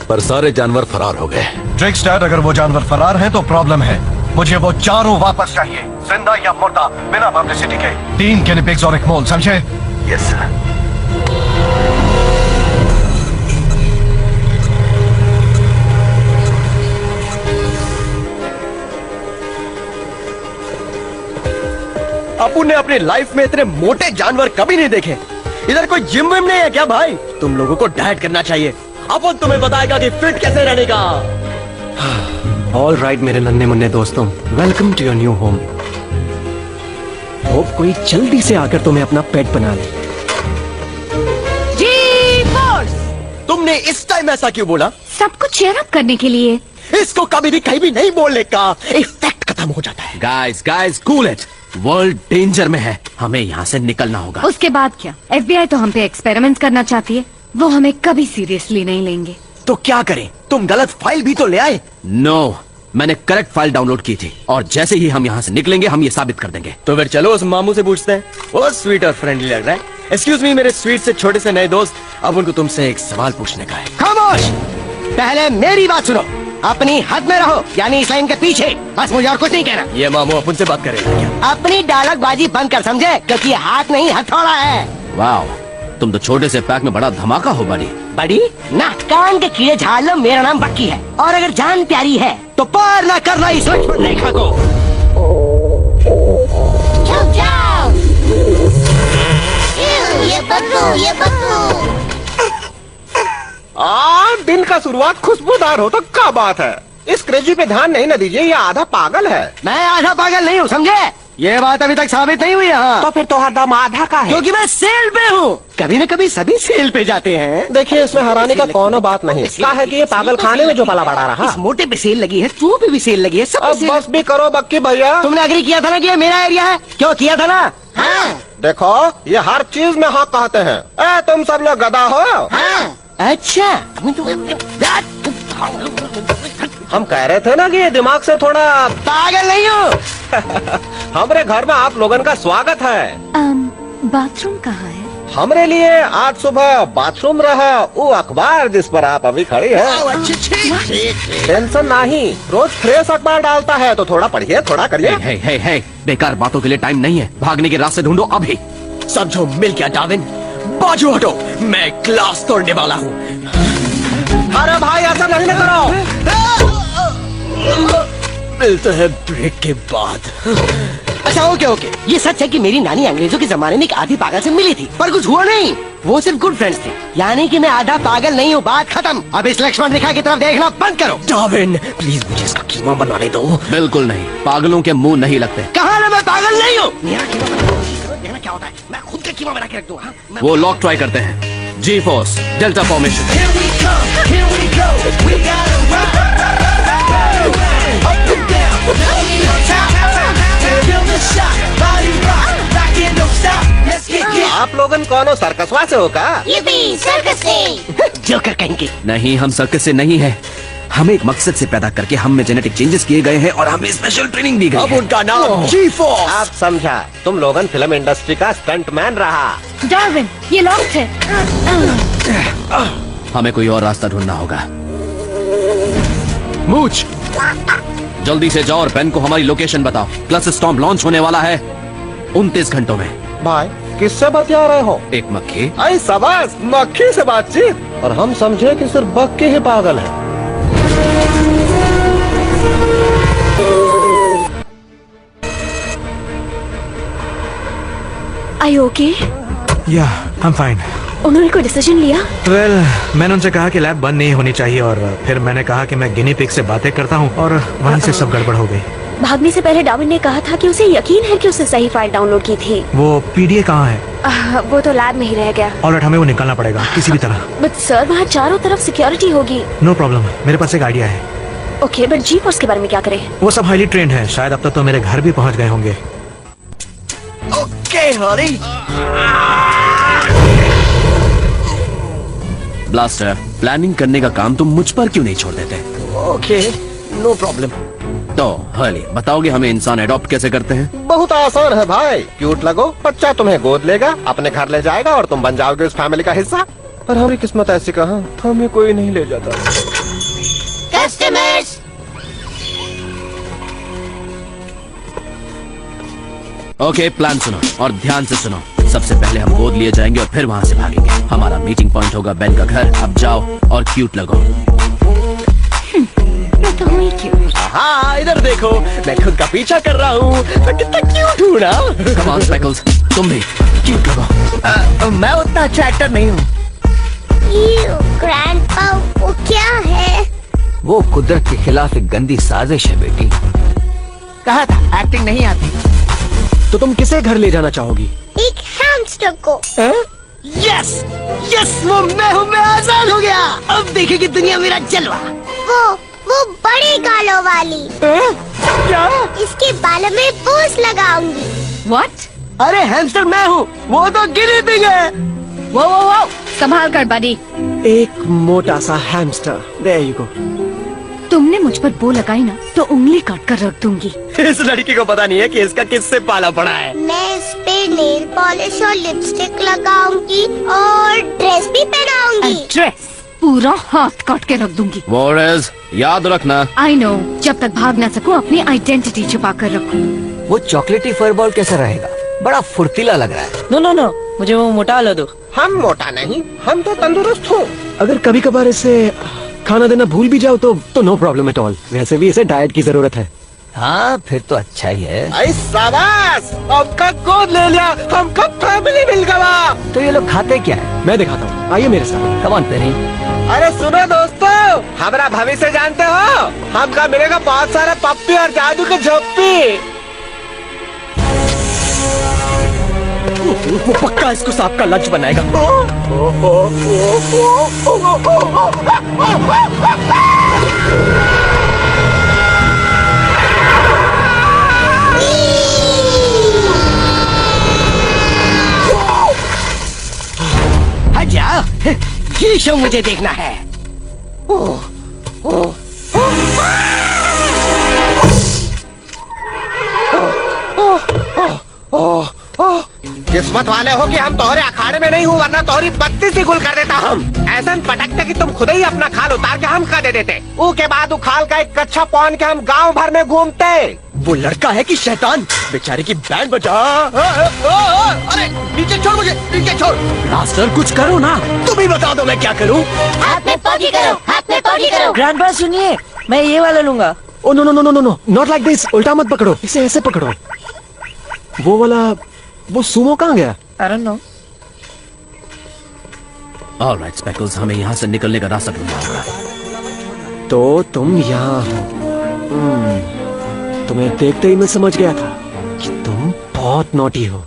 पर सारे जानवर फरार हो गए। ड्रेकस्टार, अगर वो जानवर फरार हैं तो प्रॉब्लम है। मुझे वो चारों वापस चाहिए, जिंदा या मुर्दा, बिना पब्लिसिटी के। 3 गिनी पिग्स और 1 मोल, समझे? Yes sir. अपुन ने अपनी लाइफ में इतने मोटे जानवर कभी नहीं देखे। इधर कोई जिम विम नहीं है क्या भाई? तुम लोगों को डाइट करना चाहिए। अपन तुम्हें बताएगा कि फिट कैसे रहने का। ऑल राइट मेरे नन्हे मुन्ने दोस्तों, welcome to your new home. Hope कोई जल्दी से आकर तुम्हें अपना पेट बना ले। जी-फोर्स! तुमने इस टाइम ऐसा क्यों बोला? सबको चेयर अप करने के लिए। इसको कभी भी कहीं भी नहीं बोलने का, इफेक्ट खत्म हो जाता है। Guys cool it. World danger में है, हमें यहाँ से निकलना होगा। उसके बाद क्या? FBI तो हम पे एक्सपेरिमेंट्स करना चाहती है। वो हमें कभी सीरियसली नहीं लेंगे। तो क्या करें? तुम गलत फाइल भी तो ले आए। नो, मैंने करेक्ट फाइल डाउनलोड की थी और जैसे ही हम यहाँ से निकलेंगे हम ये साबित कर देंगे। तो फिर चलो उस मामू से पूछते हैं। वो स्वीट और फ्रेंडली लग रहा है। एक्सक्यूज मी मेरे स्वीट से छोटे से नए दोस्त, अब उनको तुमसे एक सवाल पूछने का है। खामोश! पहले मेरी बात सुनो। अपनी हद में रहो, यानी इस लाइन के पीछे। बस मुझे और कुछ नहीं कहना। ये मामू अपन से बात करेगा क्या? अपनी डायलॉगबाजी बंद कर, समझे? क्योंकि हाथ नहीं हथौड़ा है। वाह, तुम तो छोटे से पैक में बड़ा धमाका हो बड़ी। बड़ी ना, कान के कीड़े झाड़ लो। मेरा नाम बक्की है और अगर जान प्यारी है तो पार ना करना इस लक्ष्मण रेखा को। जाओ जाओ। ये बब्बू। दिन का शुरुआत खुशबूदार हो तो क्या बात है? इस क्रेजी पे ध्यान नहीं न दीजिए, ये आधा पागल है। मैं आधा पागल नहीं हूँ, समझे? ये बात अभी तक साबित नहीं हुई है। तो फिर तो हर दम आधा का है। क्योंकि मैं सेल पे हूँ। कभी न कभी सभी सेल पे जाते हैं। देखिए, इसमें हराने का कौनो बात नहीं। क्या है कि ये पागल खाने में जो पला बढ़ा रहा। इस मोटे पे सेल लगी है, तू पे भी सेल लगी है, सब पे अब सेल। बस भी करो बक्की भैया। तुमने अग्री किया था ना कि ये मेरा एरिया है? क्यों किया था ना? हाँ। देखो, ये हर चीज में हाँ कहते हैं। तुम सब लोग गधा हो। हाँ। अच्छा, हम कह रहे थे ना कि ये दिमाग से थोड़ा पागल नहीं हूँ। हमारे घर में आप लोगन का स्वागत है। बाथरूम कहाँ है? हमरे लिए आज सुबह बाथरूम रहा वो अखबार जिस पर आप अभी खड़ी हैं। टेंशन नहीं, रोज फ्रेश अखबार डालता है तो थोड़ा पढ़िए, थोड़ा करिए। हे, बेकार बातों के लिए टाइम नहीं है। भागने के रास्ते ढूंढो अभी। समझो मिल गया डार्विन। बाजू हटो, मैं ग्लास तोड़ने वाला हूँ। अरे भाई ऐसा नहीं ना करो। मिलते हैं ब्रेक के बाद। अच्छा ओके, ये सच है कि मेरी नानी अंग्रेजों के जमाने में एक आधी पागल से मिली थी, पर कुछ हुआ नहीं। वो सिर्फ गुड फ्रेंड्स थे, यानी कि मैं आधा पागल नहीं हूँ। बात खत्म। अब इस लक्ष्मण रेखा की तरफ देखना बंद करो। डार्विन प्लीज मुझे इसका कीमा बनवाने दो। बिल्कुल नहीं, पागलों के मुंह नहीं लगते। कहा ना मैं पागल नहीं हूँ। मेरा कीमा देखना क्या होता है, मैं खुद का कीमा बना के रख दूंगा। वो लॉक ट्राई करते हैं। जी फोर्स डेल्टा फॉर्मेशन। आप लोगन कौन सर्कसवा से हो का? सर्कस से। जोकर कहेंगे। नहीं, हम सर्कस से नहीं है। हमें एक मकसद से पैदा करके हम में जेनेटिक चेंजेस किए गए हैं और हमें स्पेशल ट्रेनिंग दी गई अब है। उनका नाम जी-फोर्स। आप समझा, तुम लोगन फिल्म इंडस्ट्री का स्टंटमैन रहा। डार्विन, ये लॉक्ड है। हमें कोई और रास्ता ढूंढना होगा। मूच, जल्दी से जाओ और पेन को हमारी लोकेशन बताओ। क्लच स्टॉर्म लॉन्च होने वाला है 29 घंटों में। भाई किससे बतिया रहे हो? एक मक्खी। आई शाबाश, मक्खी से बातचीत। और हम समझे कि सिर्फ बक्के ही पागल है। Are you okay? या आई एम फाइन। उन्होंने कोई डिसीजन लिया? वेल मैंने उनसे कहा कि लैब बंद नहीं होनी चाहिए और फिर मैंने कहा कि मैं गिनी पिग से बातें करता हूँ और वहीं से सब गड़बड़ हो गई। भागने से पहले डार्विन ने कहा था कि उसे यकीन है कि उसने सही फाइल डाउनलोड की थी। वो पीडीए कहाँ है? वो तो लैब में ही रह गया। ऑलराइट, हमें वो निकालना पड़ेगा किसी भी तरह। बट सर वहाँ चारों तरफ सिक्योरिटी होगी। नो प्रॉब्लम, मेरे पास एक आइडिया है। ओके, बट जी फोर्स के बारे में क्या करें? वो सब हाईली ट्रेंड है, शायद अब तक तो मेरे घर भी पहुंच गए होंगे। ओके हरी। ब्लास्टर, प्लानिंग करने का काम तुम मुझ पर क्यों नहीं छोड़ देते? Okay, no problem. तो हर्ली, बताओगे हमें इंसान अडॉप्ट कैसे करते हैं? बहुत आसान है भाई। क्यूट लगो, बच्चा तुम्हें गोद लेगा, अपने घर ले जाएगा और तुम बन जाओगे उस फैमिली का हिस्सा। पर हमारी किस्मत ऐसी कहाँ, हमें कोई नहीं ले जाता। कस्टमर्स। ओके, प्लान सुनो और ध्यान से सुनो। सबसे पहले हम गोद लिए जाएंगे और फिर वहाँ से भागेंगे। हमारा मीटिंग पॉइंट होगा बेन का घर। अब जाओ और क्यूट लगो। मैं तो हुई क्यूट। हाँ, इधर देखो, मैं खुद का पीछा कर रहा हूँ। मैं कितना क्यूट हूँ ना। कम ऑन स्पेकल्स, तुम भी क्यूट लगो। मैं उतना अच्छा एक्टर नहीं हूँ। ग्रैंडपा, वो क्या है? वो कुदरत के खिलाफ एक गंदी साजिश है बेटी। कहा था एक्टिंग नहीं आती। तो तुम किसे घर ले जाना चाहोगी? एक हैमस्टर को। यस यस, वो मैं हूँ, मैं आजाद हो गया। अब देखेगी दुनिया मेरा जलवा। वो बड़े गालों वाली। क्या? इसके बालों में पूंछ लगाऊंगी। What? अरे हैमस्टर मैं हूँ, वो तो गिनी पिग है। वो संभाल कर बड़ी। एक मोटा सा हैमस्टर। There you go. तुमने मुझ पर बो लगाई ना तो उंगली काट कर रख दूंगी। इस लड़की को पता नहीं है कि इसका किससे पाला पड़ा है। मैं इस पे नेल पॉलिश और लिपस्टिक लगाऊंगी और ड्रेस भी पहनाऊंगी। ड्रेस पूरा हाथ काट के रख दूंगी। वॉरेस, याद रखना। आई नो, जब तक भाग ना सकूं अपनी आइडेंटिटी छुपा कर रखूं। वो चॉकलेटी फरबॉल कैसा रहेगा? बड़ा फुर्तीला लग रहा है। नो, मुझे वो मोटा वाला दो। हम मोटा नहीं, हम तो तंदुरुस्त हूँ। अगर कभी कभार इसे खाना देना भूल भी जाओ तो नो प्रॉब्लम एट ऑल। वैसे भी इसे डाइट की जरूरत है। हाँ, फिर तो अच्छा ही है। आई शाबाश, आपका गोद ले लिया, हमको फैमिली मिल गया। तो ये लोग खाते क्या है? मैं दिखाता हूँ, आइए मेरे साथ। कम ऑन पेनी। अरे सुनो दोस्तों, हमारा भविष्य जानते हो? हमका मिलेगा बहुत सारा पप्पी और जादू के झप्पी। वो पक्का इसको सांप का लंच बनाएगा। हजा, ये शो मुझे देखना है। किस्मत वाले हो कि हम तोहरे अखाड़े में नहीं हूँ, वरना तोहरी बत्ती सी गुल कर देता हम। ऐसा पटकते कि तुम खुद ही अपना खाल उतार के हम खा दे देते। उसके बाद खाल का एक कच्चा पहन के हम गांव भर में घूमते। वो लड़का है कि शैतान? बेचारे की बैंड बजा। अरे नीचे छोड़, मुझे नीचे छोड़। मास्टर कुछ करो ना। तुम ही बता दो मैं क्या करूँ। हाथ में पॉटी करो, हाथ में पॉटी करो। ग्रैंडपा सुनिए, मैं ये वाला लूंगा। Oh no no no no no, not like this. उल्टा मत पकड़ो, इसे ऐसे पकड़ो। वो वाला, वो सुमो कहाँ गया? I don't know. Alright speckles, हमें यहाँ से निकलने का रास्ता ढूंढना होगा। तो तुम यहाँ हो। तुम्हें देखते ही मैं समझ गया था कि तुम बहुत नोटी हो।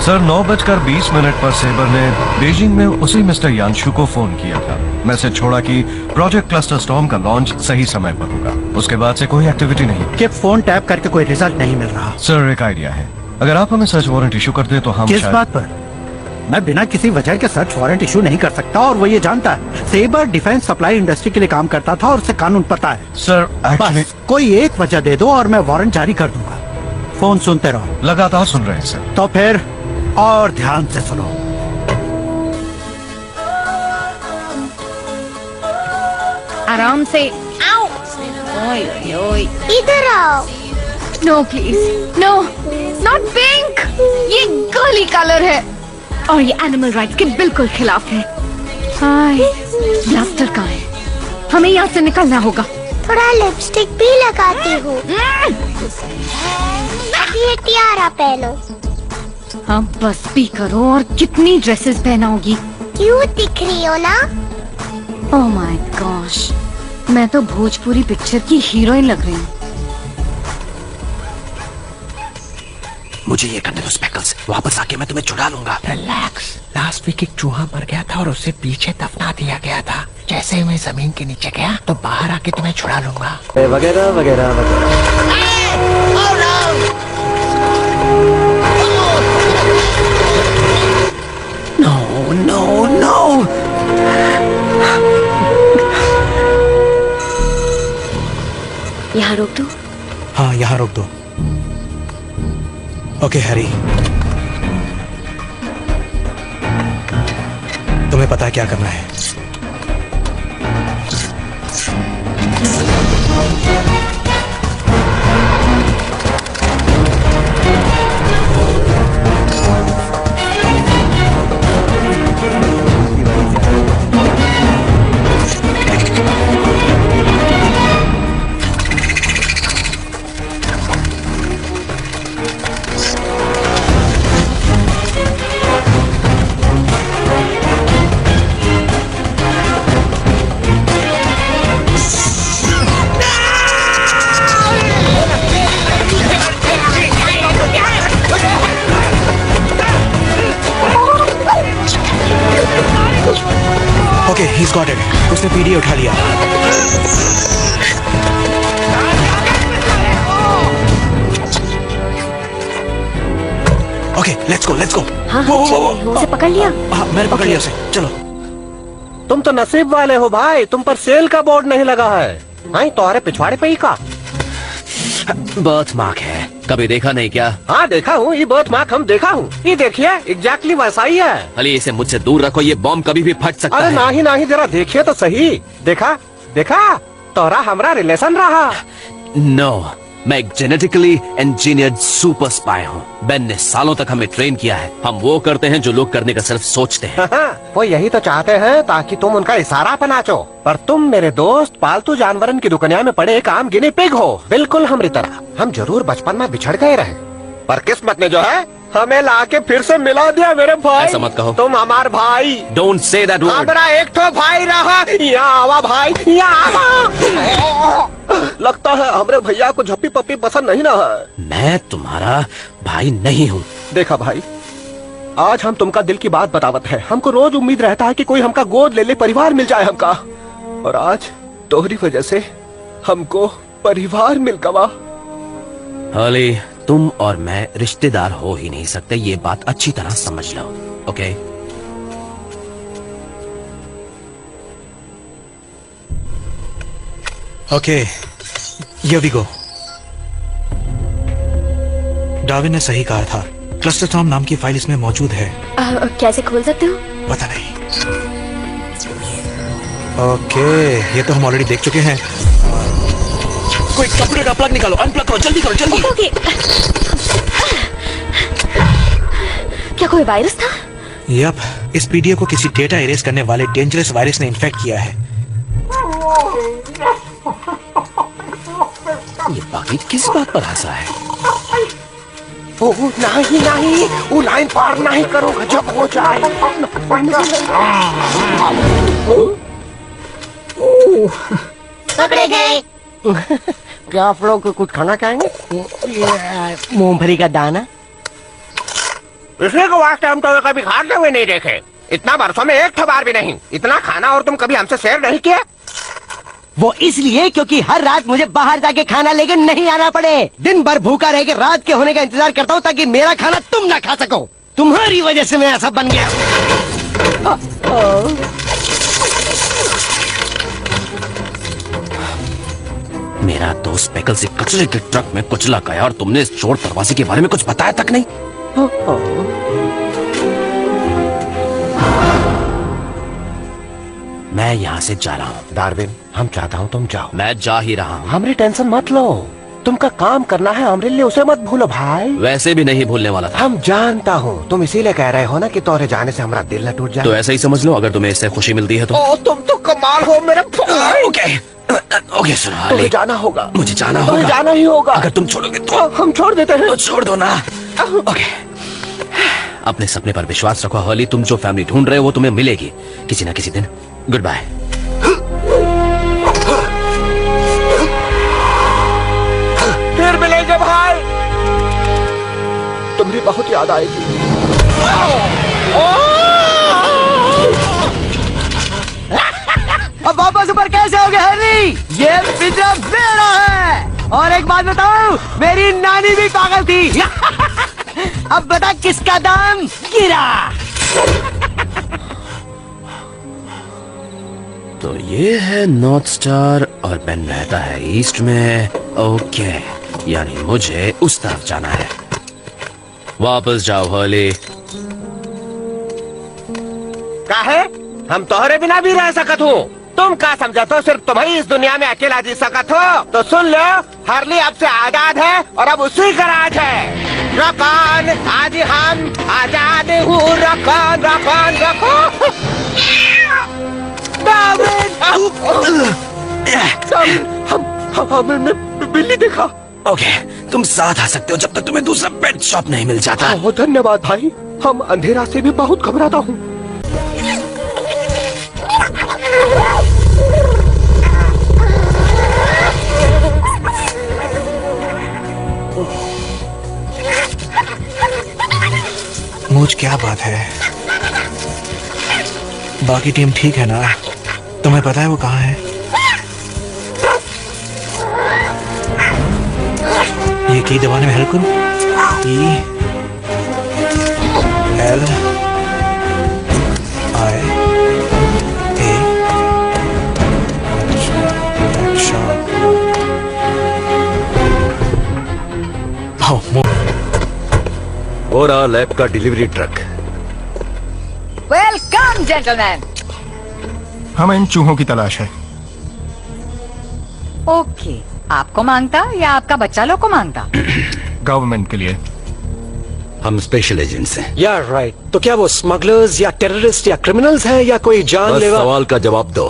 सर 9:20 पर सेबर ने बीजिंग में उसी मिस्टर यांशु को फोन किया था। मैसेज छोड़ा कि प्रोजेक्ट क्लस्टर स्टॉर्म का लॉन्च सही समय पर होगा। उसके बाद से कोई एक्टिविटी नहीं। कि फोन टैप करके कोई रिजल्ट नहीं मिल रहा। सर एक आइडिया है, अगर आप हमें सर्च वारंट इशू कर दे तो हम किस शायद... बात पर? मैं बिना किसी वजह के सर्च वारंट इशू नहीं कर सकता और वो ये जानता है। सेबर डिफेंस सप्लाई इंडस्ट्री के लिए काम करता था और उसे कानून पता है। सर एक्चुअली बस कोई एक वजह दे दो और मैं वारंट जारी कर दूंगा। फोन सुनते रहो। लगातार सुन रहे हैं सर। तो फिर और ध्यान से सुनो। आराम से। इधर आओ। No please, no, not pink. ये गोली कलर है और ये एनिमल राइट्स के बिल्कुल खिलाफ है। हाय, ब्लास्टर कहाँ है? हमें यहाँ से निकलना होगा। थोड़ा लिपस्टिक भी लगाती हूँ। अभी ये तियारा पहनो। हाँ बस भी करो। और कितनी ड्रेसेस पहनाओगी? क्यूट दिख रही हो ना? ओह माय गॉश, मैं तो भोजपुरी पिक्चर की हीरोइन लग रही हूँ। मुझे ये करने दो स्पेकल्स, वापस आके मैं तुम्हें छुड़ा लूंगा। रिलैक्स, लास्ट वीक एक चूहा मर गया था और उसे पीछे दफना दिया गया था। जैसे ही मैं जमीन के नीचे गया तो बाहर आके तुम्हें छुड़ा लूंगा। वगैरह वगैरह वगैरह। No no no. यहाँ रोक दो। हाँ यहाँ रोक दो। ओके हैरी, तुम्हें पता है क्या करना है। Okay, he's got it. उसने पीडी उठा लिया। Okay, let's go. हाँ उसे पकड़ लिया। हाँ मैंने पकड़ लिया उसे, चलो। तुम तो नसीब वाले हो भाई, तुम पर सेल का बोर्ड नहीं लगा है। हाँ तुम्हारे पिछवाड़े पे ही का। बर्थ मार्क है, कभी देखा नहीं क्या? हाँ देखा हूँ, ये बर्थ मार्क हम देखा हूँ। ये देखिए एग्जैक्टली वैसा ही है। अली इसे मुझसे दूर रखो, ये बॉम्ब कभी भी फट सकता अरे है। नहीं जरा देखिए तो सही। देखा तोरा हमरा रिलेशन रहा। नो, मैं एक जेनेटिकली इंजीनियर्ड सुपर स्पाई हूँ। बेन ने सालों तक हमें ट्रेन किया है। हम वो करते हैं जो लोग करने का सिर्फ सोचते हैं। वो यही तो चाहते हैं ताकि तुम उनका इशारा पे नाचो। पर तुम मेरे दोस्त पालतू जानवरन की दुनिया में पड़े एक आम गिनी पिग हो, बिल्कुल हमारी तरह। हम जरूर बचपन में बिछड़ गए रहे, पर किस्मत ने जो है हमें लाके फिर से मिला दिया। मेरे भाई ऐसा मत कहो। तुम हमार भाई। Don't say that word. हमारा एक तो भाई रहा। यहाँ आवा भाई, यहाँ आवा। लगता है हमरे भैया को झप्पी पप्पी पसंद नहीं ना है। मैं तुम्हारा भाई नहीं हूँ। देखा भाई, आज हम तुमका दिल की बात बतावत है। हमको रोज उम्मीद रहता है कि कोई हमका गोद ले ले, परिवार मिल जाए हमका। और आज तोहरी वजह से हमको परिवार मिल गवा। अली, तुम और मैं रिश्तेदार हो ही नहीं सकते, ये बात अच्छी तरह समझ लो। Okay? Okay, here we go. Darwin ने सही कहा था, क्लस्टरटॉम नाम की फाइल इसमें मौजूद है। कैसे खोल सकते हो? पता नहीं। ओके, ये तो हम ऑलरेडी देख चुके हैं। कोई कंप्यूटर का प्लग निकालो, अनप्लग करो, जल्दी करो, जल्दी। ओके। क्या कोई वायरस था? यप, इस पीडीएफ को किसी डेटा इरेज करने वाले डेंजरस वायरस ने इन्फेक्ट किया है। ये बाकी किस बात पर हंसा है? ओह नहीं, वो लाइन पार नहीं करो, गजब हो जाए। पकड़े गए। क्या आप लोग कुछ खाना चाहेंगे? मूंगफली का दाना। पिछले को वास्ते हम तो कभी खाते हुए नहीं देखे। इतना बरसों में एक बार भी नहीं। इतना खाना और तुम कभी हमसे शेयर नहीं किया। वो इसलिए क्योंकि हर रात मुझे बाहर जाके खाना लेके नहीं आना पड़े। दिन भर भूखा रह के रात के होने का इंतजार करता हूँ ताकि मेरा खाना तुम ना खा सको। तुम्हारी वजह से मैं ऐसा बन गया। मेरा दोस्त पैकल से कचरे के ट्रक में कुचला गया और तुमने इस चोर दरवाजे के बारे में कुछ बताया तक नहीं। मैं यहाँ से जा रहा हूँ। डार्विन, हम चाहता हूँ तुम जाओ। मैं जा ही रहा हूँ। हमारी टेंशन मत लो। तुमका काम करना है अमरिल्ले, उसे मत भूलो भाई। वैसे भी नहीं भूलने वाला था। हम जानता हूँ तुम इसीलिए कह रहे हो ना कि तोरे जाने से हमारा दिल न टूट जाए। तो ऐसा ही समझ लो, अगर तुम्हें इससे खुशी मिलती है तो। ओ तुम तो कमाल हो मेरे भाई। ओके ओके सुनो तुम्हें अली, जाना होगा, मुझे जाना तुम्हें होगा। जाना ही होगा। अगर तुम छोड़ोगे तो हम छोड़ देते हैं। तो छोड़ दो ना। ओके, अपने सपने पर विश्वास रखो हॉली, तुम जो फैमिली ढूंढ रहे हो वो तुम्हें मिलेगी किसी ना किसी दिन। Goodbye. फिर मिलेंगे भाई, तुम्हारी बहुत याद आएगी। अब वापस ऊपर कैसे हो गए हेनरी? ये पिंजरा मेरा है। और एक बात बताऊं, मेरी नानी भी पागल थी। अब बता किसका दाम गिरा? तो ये है नॉर्थ स्टार और बेन रहता है ईस्ट में। ओके, यानी मुझे उस तरफ जाना है। वापस जाओ हॉली। काहे? हम तोहरे बिना भी रह सकत हूँ। तुम का समझा तो सिर्फ तुम ही इस दुनिया में अकेला जी सकत हो। तो सुन लो, हार्ली अब से आजाद है और अब उसी का राज है। रॉकॉन, आज हम आजाद हूँ। Rock on rock on rock on. हमने बिल्ली देखा। ओके, तुम साथ आ सकते हो जब तक तुम्हें दूसरा पेट शॉप नहीं मिल जाता। बहुत धन्यवाद भाई, हम अंधेरा से भी बहुत घबराता हूँ। मुझ क्या बात है? बाकी टीम ठीक है ना? तुम्हें पता है वो कहाँ है? ये की दबाने में हेल्प करूं? E L I A। अच्छा, हो रहा लैब का डिलीवरी ट्रक। Welcome gentleman. हमें इन चूहों की तलाश है। ओके, आपको मांगता या आपका बच्चा लोग को मांगता? गवर्नमेंट के लिए। हम स्पेशल एजेंट्स हैं। या राइट। तो क्या वो स्मगलर्स या टेररिस्ट या क्रिमिनल्स हैं या कोई बस जानलेवा? सवाल का जवाब दो।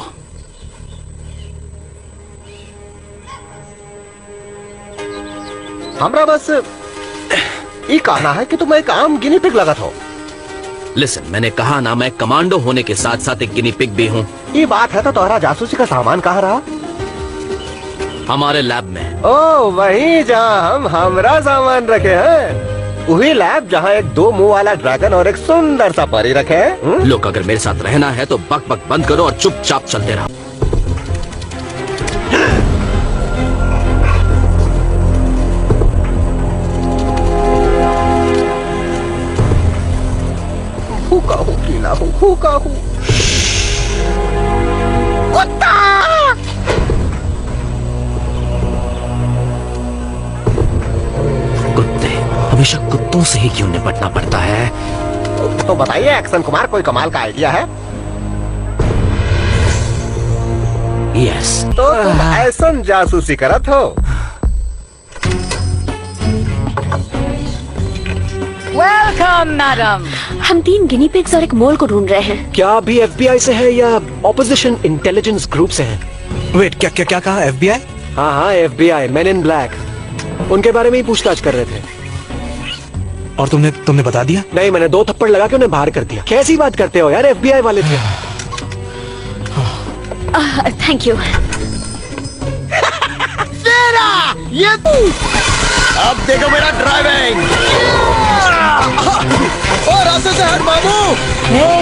हमरा बस ये कहना है कि तुम एक आम गिनी पिग लगत हो। लिसन, मैंने कहा ना, मैं कमांडो होने के साथ साथ एक गिनी पिग भी हूँ। ये बात है तो तुम्हारा जासूसी का सामान कहाँ रहा? हमारे लैब में। ओ वही जहाँ हम हमरा सामान रखे हैं। वही लैब जहाँ एक 2 मुंह वाला ड्रैगन और एक सुंदर सा परी रखे हैं। लोग, अगर मेरे साथ रहना है तो बक बक बंद करो और चुपचाप चलते रहो। हुका हूँ गीला हूँ, हुका हूँ। कुत्ता! कुत्ते, हमेशा कुत्तों से ही क्यों निपटना पड़ता है? तो बताइए एक्शन कुमार, कोई कमाल का आइडिया है? यस। तो तुम ऐसन जासूसी करत हो? Welcome madam. हम 3 गिनी पिग्स और एक मोल को ढूंढ रहे हैं। क्या अभी FBI से है या ऑपोजिशन इंटेलिजेंस ग्रुप से है? वेट, क्या क्या क्या कहा? FBI? हाँ हाँ, FBI, मैन इन ब्लैक। उनके बारे में ही पूछताछ कर रहे थे। और तुमने बता दिया? नहीं, मैंने 2 थप्पड़ लगा के उन्हें बाहर कर दिया। कैसी बात करते हो यार, FBI वाले थे। Thank you. ये अब देखो मेरा ड्राइविंग। और रास्ते से हट बाबू,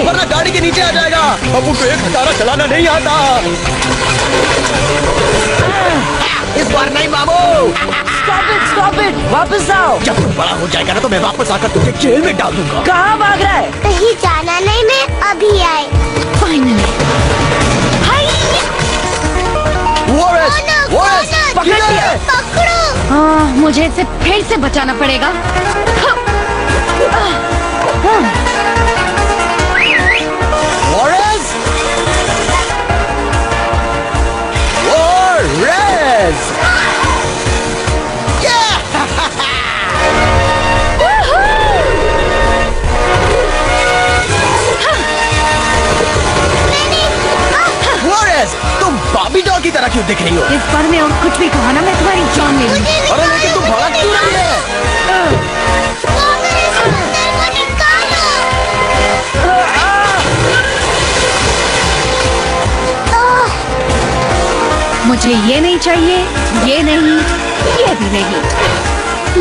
वरना गाड़ी के नीचे आ जाएगा। बाबू को 1 चलाना नहीं आता। इस बार नहीं बाबू। स्टॉप इट, वापस आओ। जब तू बड़ा हो जाएगा ना तो मैं वापस आकर तुझे जेल में डाल दूंगा। कहाँ भाग रहा है? कहीं जाना नहीं, मैं अभी आए। फाइनली। पकड़ लिया। पकड़ो। हाँ, मुझे इसे फिर से बचाना पड़ेगा। खूबसूरत दिख रही हो। इस बार में और कुछ भी कहा ना मैं तुम्हारी जान ले लूंगी। अरे लेकिन तुम भड़क क्यों रही है? तो मेरे समुंदर को निकालो। मुझे ये नहीं चाहिए, ये नहीं, ये भी नहीं,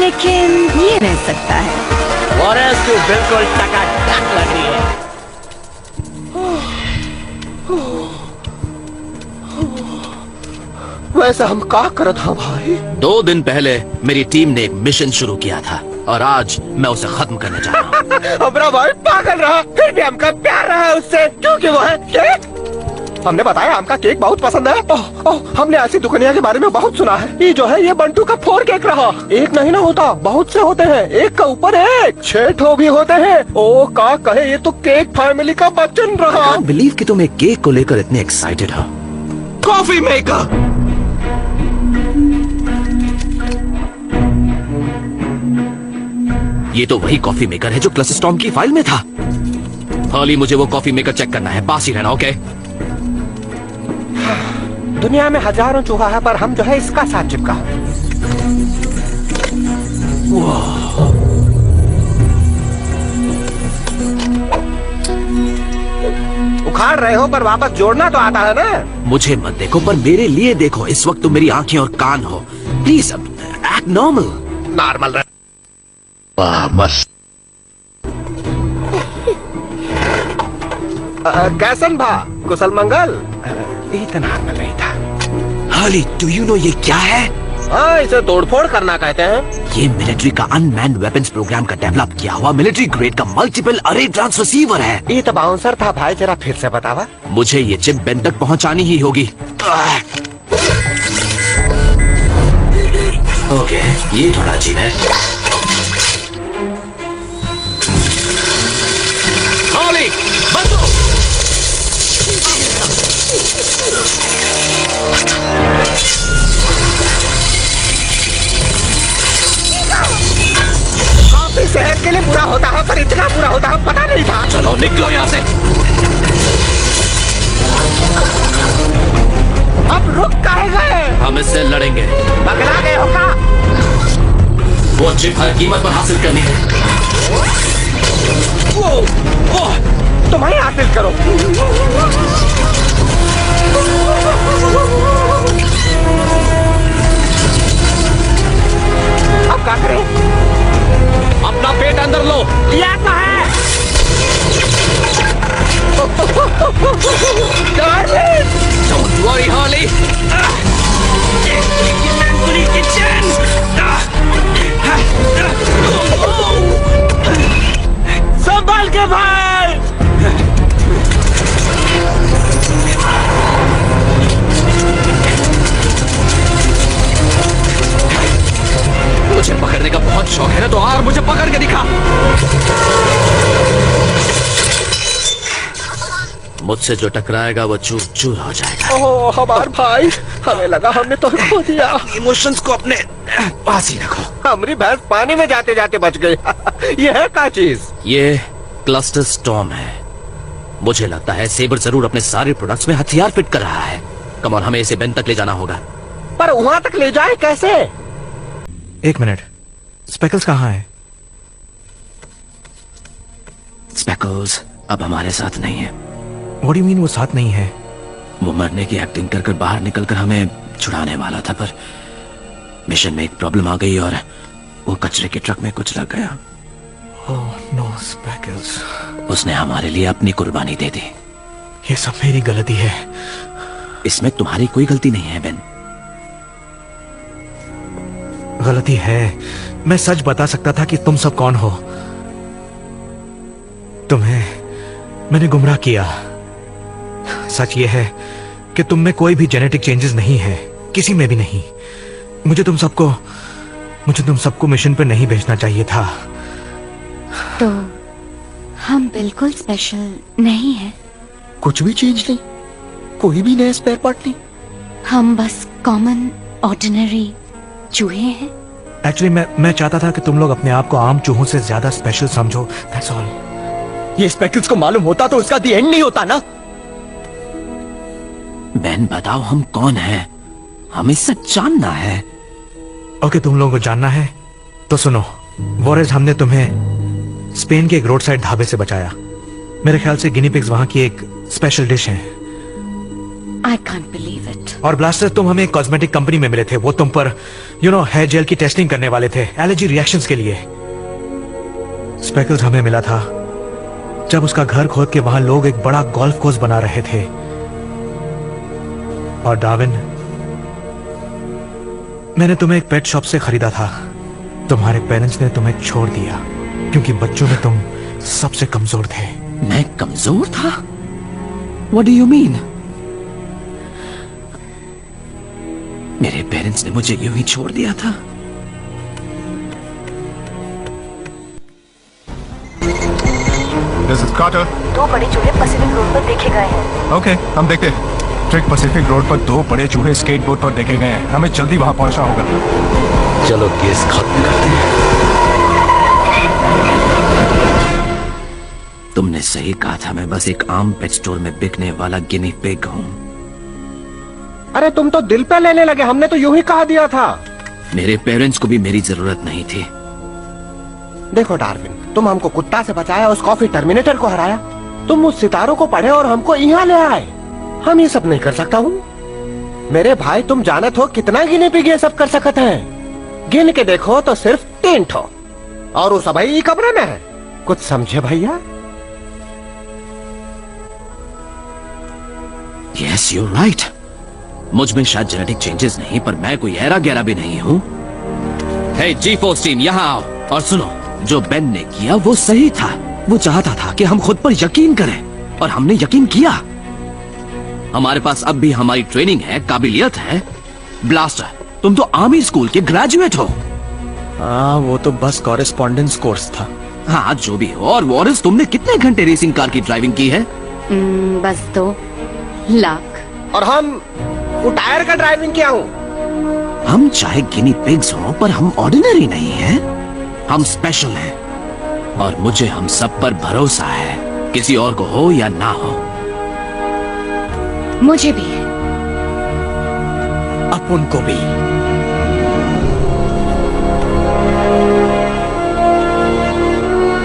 लेकिन ये रह सकता है। वॉरेस तू बिल्कुल टकाटक लग रही है। वैसे हम का करत हा भाई? 2 दिन पहले मेरी टीम ने एक मिशन शुरू किया था और आज मैं उसे खत्म करने जा रहा हूँ। हमारा भाई पागल रहा, फिर भी हमका प्यार रहा है उससे, क्योंकि वो है केक। हमने बताया हमका केक बहुत पसंद है। हमने ऐसी दुकानिया के बारे में बहुत सुना है। ये जो है ये बंटू का 4 केक रहा। एक नहीं ना होता, बहुत से होते हैं, एक का ऊपर एक 6 ठो भी होते हैं। ओ का कहे, ये तो केक फैमिली का बच्चन रहा। I can't believe कि तुम एक केक को लेकर इतने एक्साइटेड हो। Coffee maker. ये तो वही कॉफी मेकर है जो क्लच स्टॉर्म की फाइल में था। हॉली, मुझे वो कॉफी मेकर चेक करना है, पास ही रहना, ओके? दुनिया में हजारों चूहा है, पर हम जो है इसका साथ चिपका। उखाड़ रहे हो पर वापस जोड़ना तो आता है ना। मुझे मत देखो, पर मेरे लिए देखो। इस वक्त तुम मेरी आंखें और कान हो। प्लीज अब एक्ट नॉर्मल। नॉर्मल रहे। वाह मस्त। कैसन भा, कुशल मंगल? इतना नॉर्मल नहीं था। हॉली, डू यू नो ये क्या है? हाँ, इसे तोड़फोड़ करना कहते हैं। ये मिलिट्री का अनमैन्ड वेपन्स प्रोग्राम का डेवलप किया हुआ मिलिट्री ग्रेड का मल्टीपल अरे ट्रांससीवर है। ये तो बाउंसर था भाई, जरा फिर से बतावा। मुझे ये चिप बेन तक पहुंचानी ही होगी। ओके, ये थोड़ा अजीब है। हॉली, बंद करो। काफी सेहत के लिए बुरा होता है, पर इतना बुरा होता है पता नहीं था। चलो निकलो यहाँ से। अब रुक काहे गए? हम इससे लड़ेंगे। पगला गए हो का? वो चिप हर कीमत पर हासिल करनी है। तुम्हें हासिल करो। अब क्या करें? अपना पेट अंदर लो। लिया तो है। Don't worry, Harley. संभाल के भाई। मुझे पकड़ने का बहुत शौक है ना, तो और मुझे पकड़ के दिखा। मुझसे जो टकराएगा वो चूर चूर हो जाएगा। ओह हमार भाई, हमें लगा हमने तो खो दिया। इमोशंस को अपने पास ही रखो। हमारी भैंस पानी में जाते जाते बच गई। ये है क्या चीज? ये क्लस्टर स्टॉर्म है। मुझे लगता है सेबर जरूर अपने सारे प्रोडक्ट्स में हथियार फिट कर रहा है। कम ऑन, हमें इसे बेन तक ले जाना होगा। पर वहां तक ले जाए कैसे? 1 मिनट, स्पेकल्स कहाँ है? स्पेकल्स अब हमारे साथ नहीं है। What do you mean वो साथ नहीं है? वो मरने की एक्टिंग कर कर बाहर निकलकर हमें छुड़ाने वाला था, पर मिशन में एक प्रॉब्लम आ गई और वो कचरे के ट्रक में कुछ लग गया। Oh no, speckles. उसने हमारे लिए अपनी कुर्बानी दे दी। ये सब मेरी गलती है। इसमें तुम्हारी कोई गलती नहीं है बेन। गलती है। मैं सच बता सकता था कि तुम सब कौन हो। तुम्हें मैंने गुमराह किया। सच ये है कि तुम में कोई भी जेनेटिक चेंजेस नहीं है, किसी में भी नहीं। मुझे तुम सबको मिशन पे नहीं भेजना चाहिए था। तो हम बिल्कुल स्पेशल नहीं हैं। कुछ भी चेंज नहीं, कोई भी नया स्पेयर पार्ट नहीं। हम बस कॉमन ऑर्डिनरी चूहे हैं। एक्चुअली मैं चाहता था कि तुम लोग अपने आप को आम चूहों से ज्यादा स्पेशल समझो। That's all. ये स्पेकल्स को मालूम होता तो उसका दी एंड नहीं होता ना। बेन, बताओ हम कौन हैं? हम बिल्कुल स्पेशल नहीं, कोई भी नया स्पेयर पार्ट नहीं। कुछ भी चेंज नहीं, कोई भी नया स्पेयर पार्ट नहीं। हम बस कॉमन ऑर्डिनरी चूहे हैं। एक्चुअली मैं चाहता था कि तुम लोग अपने आप को आम चूहों से ज्यादा स्पेशल समझो। That's all. बेन, बताओ हम कौन हैं? हमें सच जानना है। ओके, तुम लोगों को जानना है तो सुनो। वॉरेस, हमने तुम्हें स्पेन के एक रोड साइड ढाबे से बचाया। मेरे ख्याल से गिनी पिग्स वहां की एक स्पेशल डिश है। I can't believe it. और ब्लास्टर, तुम हमें एक कॉस्मेटिक कंपनी में मिले थे। वो तुम पर हेयर जेल की टेस्टिंग करने वाले थे एलर्जी रिएक्शंस के लिए। स्पेकल्स हमें मिला था जब उसका घर खोद के वहां लोग एक बड़ा गोल्फ कोर्स बना रहे थे। और डार्विन, मैंने तुम्हें एक पेट शॉप से खरीदा था। तुम्हारे पेरेंट्स ने तुम्हें छोड़ दिया क्योंकि बच्चों में तुम सबसे कमजोर थे। मैं कमजोर था? What do you mean? मेरे पेरेंट्स ने मुझे यूं ही छोड़ दिया था? This is Carter. 2 बड़े चूहे पैसिफिक रोड पर देखे गए हैं। ओके, हम देखते हैं। ट्रिक पैसिफिक रोड पर 2 बड़े चूहे स्केटबोर्ड पर देखे गए हैं। हमें जल्दी वहां पहुंचना होगा। चलो केस खत्म करते हैं। तुमने सही कहा था, मैं बस एक आम पेट स्टोर में बिकने वाला गिनी पिग हूँ। अरे तुम तो दिल पे लेने लगे, हमने तो यूं ही कहा दिया था। मेरे पेरेंट्स को भी मेरी जरूरत नहीं थी। देखो डार्विन, तुम हमको कुत्ता से बचाया, उस कॉफी टर्मिनेटर को हराया, तुम उस सितारों को पढ़े और हमको यहाँ ले आए। हम ये सब नहीं कर सकता हूँ। मेरे भाई, तुम जानत हो कितना गिने पिग ये सब कर सकते हैं। गिन के देखो तो सिर्फ 3 ठो, और वो सभी कमरे में है। कुछ समझे भैया? Yes, you're right. मुझ में शायद जेनेटिक चेंजेस नहीं, पर मैं कोई ऐरा गैरा भी नहीं हूँ। Hey, G-Force टीम, यहाँ आओ और सुनो। जो बेन ने किया वो सही था। वो चाहता था कि हम खुद पर यकीन करें और हमने यकीन किया। हमारे पास अब भी हमारी ट्रेनिंग है, काबिलियत है। ब्लास्टर, तुम तो आर्मी स्कूल के ग्रेजुएट हो। हाँ, वो तो बस कॉरेस्पॉन्डेंस कोर्स था। हाँ, जो भी हो। और वॉरेस, तुमने कितने घंटे रेसिंग कार की ड्राइविंग की है? बस 2 लाख। और हम वो टायर का ड्राइविंग किया हूँ। हम चाहे गिनी पिग्स हो, पर हम ऑर्डिनरी नहीं हैं। हम स्पेशल हैं और मुझे हम सब पर भरोसा है, किसी और को हो या ना हो। मुझे भी है। अपन को भी।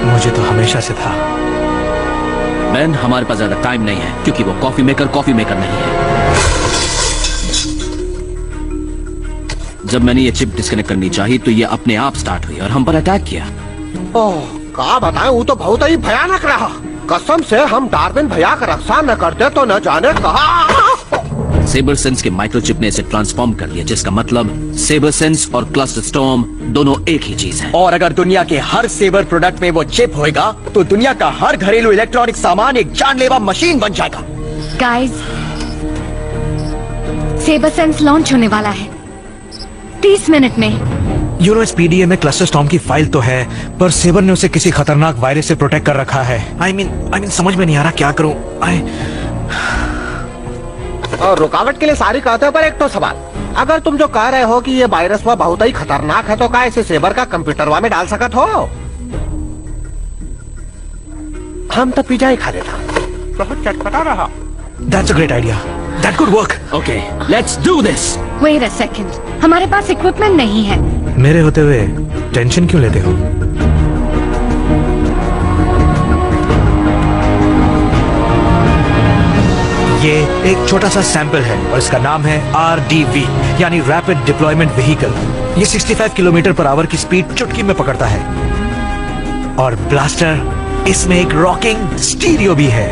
मुझे तो हमेशा से था। बेन, हमारे पास ज्यादा टाइम नहीं है क्योंकि वो कॉफी मेकर नहीं है। जब मैंने ये चिप डिस्कनेक्ट करनी चाहिए तो ये अपने आप स्टार्ट हुई और हम पर अटैक किया। ओह, क्या बताएं, वो तो बहुत ही भयानक रहा। कसम से हम डार्विन भैया का रक्षा न करते तो न जाने कहा। सेबर सेंस के माइक्रोचिप ने इसे ट्रांसफॉर्म कर लिया, जिसका मतलब सेबर सेंस और क्लस्टर स्टॉर्म दोनों एक ही चीज है। और अगर दुनिया के हर सेबर प्रोडक्ट में वो चिप होएगा तो दुनिया का हर घरेलू इलेक्ट्रॉनिक सामान एक जानलेवा मशीन बन जाएगा। गाइस, सेबर सेंस लॉन्च होने वाला है 30 मिनट में। इस पीडीए में क्लस्टर स्टॉर्म की फाइल तो है, पर सेबर ने उसे किसी खतरनाक वायरस से प्रोटेक्ट कर रखा है। आई मीन समझ में नहीं आ रहा क्या करूं। और रुकावट के लिए सारी कहते हैं, पर एक तो सवाल, अगर तुम जो कह रहे हो कि ये वायरस वह बहुत ही खतरनाक है, तो क्या इसे सेबर का कंप्यूटरवा में डाल सकत हो? हम तो पिज्जा ही खा लेता, बहुत चटपटा रहा। That's a great idea. That could work. Okay, let's do this. Wait a second. हमारे पास इक्विपमेंट नहीं है। मेरे होते हुए टेंशन क्यों लेते हो? ये एक छोटा सा सैंपल है और इसका नाम है RDV, यानी रैपिड डिप्लॉयमेंट व्हीकल। ये 65 किलोमीटर पर आवर की स्पीड चुटकी में पकड़ता है। और ब्लास्टर, इसमें एक रॉकिंग स्टीरियो भी है।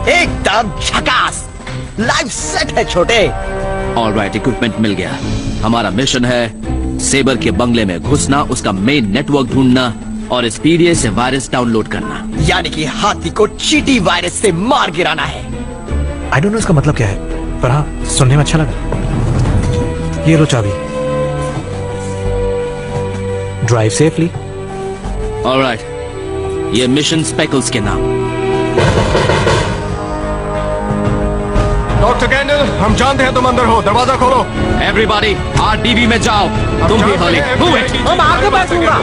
एकदम झकास, लाइव सेट है छोटे। ऑलराइट, इक्विपमेंट मिल गया। हमारा मिशन है सेबर के बंगले में घुसना, उसका मेन नेटवर्क ढूंढना और इस पीडीए से वायरस डाउनलोड करना। यानी कि हाथी को चीटी वायरस से मार गिराना है। आई डोंट नो इसका मतलब क्या है, पर हाँ, सुनने में अच्छा लगा। ये लो चाबी। Drive safely. ऑलराइट, ये मिशन स्पेकल्स के नाम। डॉक्टर कैंडल, हम जानते हैं तुम अंदर हो, दरवाजा खोलो। एवरीबॉडी RDV में जाओ। तुम भी हॉली, मूव इट। हम आगे बैठूंगा।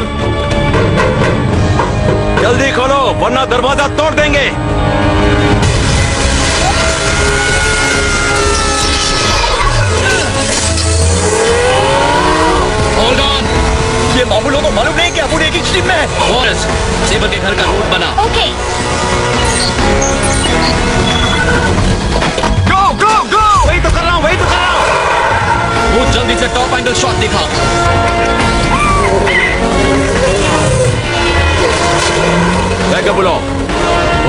जल्दी खोलो वरना दरवाजा तोड़ देंगे। ये मामूलों को मालूम नहीं कि अपुन एक ही टीम में है। वॉरेस, सेबर के घर का रूट बना। ओके गो गो गो, वही तो कर रहा हूँ, वही तो कर रहा हूँ। वो जल्दी से टॉप एंगल शॉट दिखा। बैकअप बुलाओ,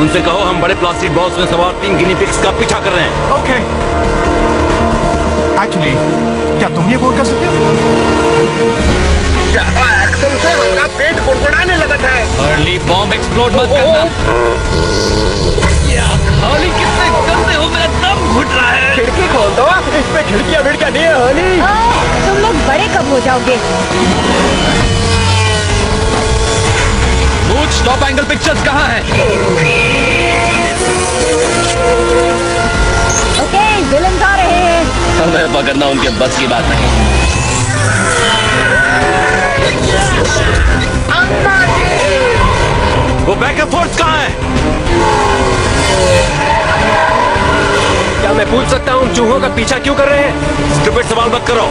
उनसे कहो हम बड़े प्लास्टिक बॉक्स में सवार 3 गिनी पिग्स का पीछा कर रहे हैं। ओके। एक्चुअली क्या तुम ये बोल कर सकते हो? एक्शन से उसका पेट गुड़गुड़ाने लगता है। अर्ली बॉम्ब एक्सप्लोड मत करना। हॉली कितने गंदे हो, मेरा दम घुट रहा है। खिड़की खोल दो, इसमें खिड़कियां विड़कियां नहीं है हॉली। तुम लोग बड़े कब हो जाओगे? मूच, टॉप एंगल पिक्चर्स कहाँ है? ओके, विलन आ रहे हैं। हमें पकड़ना उनके बस की बात नहीं। वो बैकअप फोर्स कहाँ है? क्या मैं पूछ सकता हूँ चूहों का पीछा क्यों कर रहे हैं? स्टूपिड सवाल मत करो।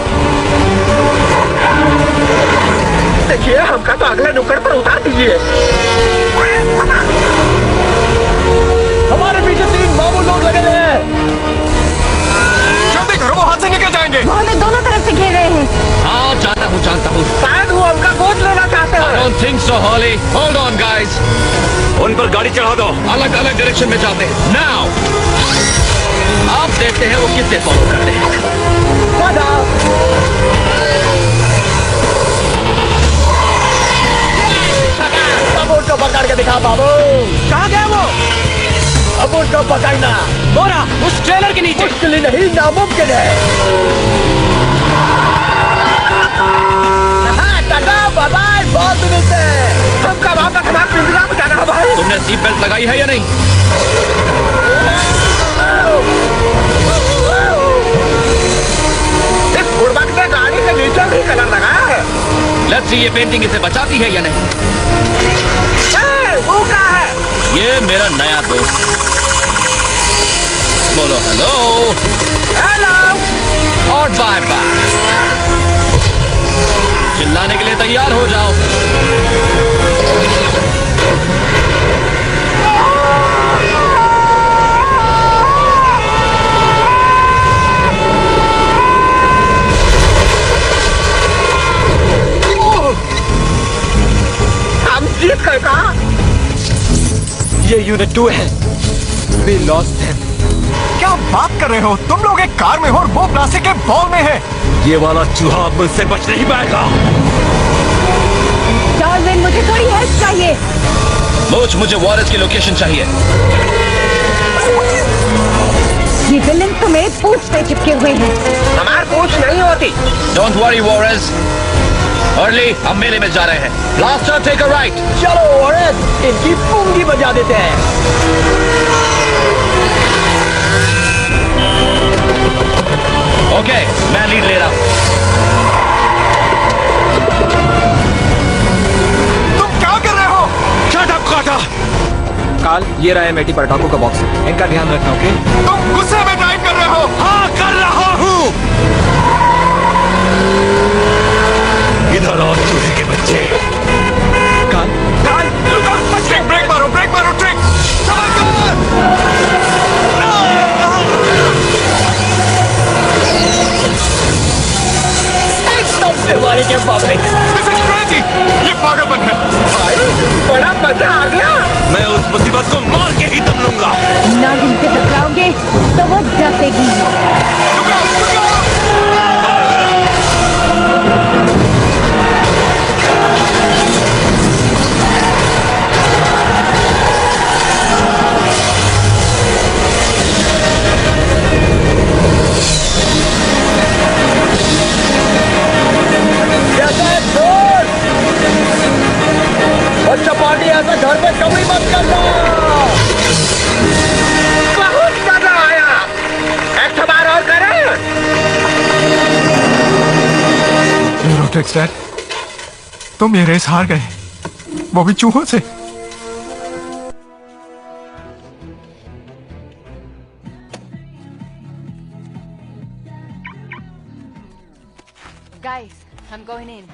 देखिए, हमका तो अगले नुक्कड़ पर उतार दीजिए। हमारे पीछे 3 मामूल लोग लगे हुए हैं। जल्दी करो, वो हाथ से निकल जाएंगे। वो हमें दोनों तरफ से घेर रहे हैं। हाँ, जानता हूँ। शायद वो हमका गोद लेना चाहते I हैं। don't think so, Holly. Hold on, guys. उन पर गाड़ी चढ़ा दो। अलग अलग डायरेक्शन में जाते हैं। Now, आप देखते हैं वो किससे फॉलो करते हैं। अब उनको पकड़ के दिखा बाबू। कहाँ गया वो? अब उनको पकड़ना। बोरा, उस ट्रेलर के नीचे। मुश्किल ही नहीं, नामुमकिन है। बाय, बहुत मिलते हैं। हमका वापस हमारे पिंजरा में जाना है भाई। तुमने सीट बेल्ट लगाई है या नहीं? इस गुड़बक ने गाड़ी के नीचे भी कलर लगाया है। Let's see ये पेंटिंग इसे बचाती है या नहीं। वो क्या है? ये मेरा नया दोस्त। बोलो हेलो हेलो और बाय बाय। चिल्लाने के लिए तैयार हो जाओ। हम जीत गए कहा? ये यूनिट 2 है। We lost them. क्या बात कर रहे हो? तुम लोग एक कार में हो और वो प्लास्टिक के बॉल में है। ये वाला चूहा अब मुझसे बच नहीं पाएगा। डार्विन, मुझे थोड़ी हेल्प चाहिए। मुझे वॉरेस की लोकेशन चाहिए। ये विलन तो मेरे पूंछ पे चिपके हुए हैं। हमार पूछ नहीं होती। Don't worry वॉरेस। अर्ली, हम मेले में जा रहे हैं। Blaster take a right. चलो वॉरेस, इनकी पूंगी बजा देते हैं। ओके, मैं लीड ले रहा हूं। तुम क्या कर रहे हो? शट अप काटा। काल, ये रहा है मेटी पर डाकू का बॉक्स। इनका ध्यान रखना, ओके? तुम गुस्से में ड्राइव कर रहे हो। हाँ, कर रहा हूँ। इधर आओ चूहे के बच्चे। काल, काल, ब्रेक मारो, ट्रिक। वाली के पब्लिक। ये पागलपन है। बड़ा मजा आ गया। मैं उस मुसीबत को मार के ही दम लूंगा। नागिन से टकराओगे तो वो डसेगी। बच्चा पार्टी ऐसा घर में कभी मत करना। बहुत मजा आया। एक बार और करें? डैड, तुम ये रेस हार गए, वो भी चूहों से। Guys, I'm going in.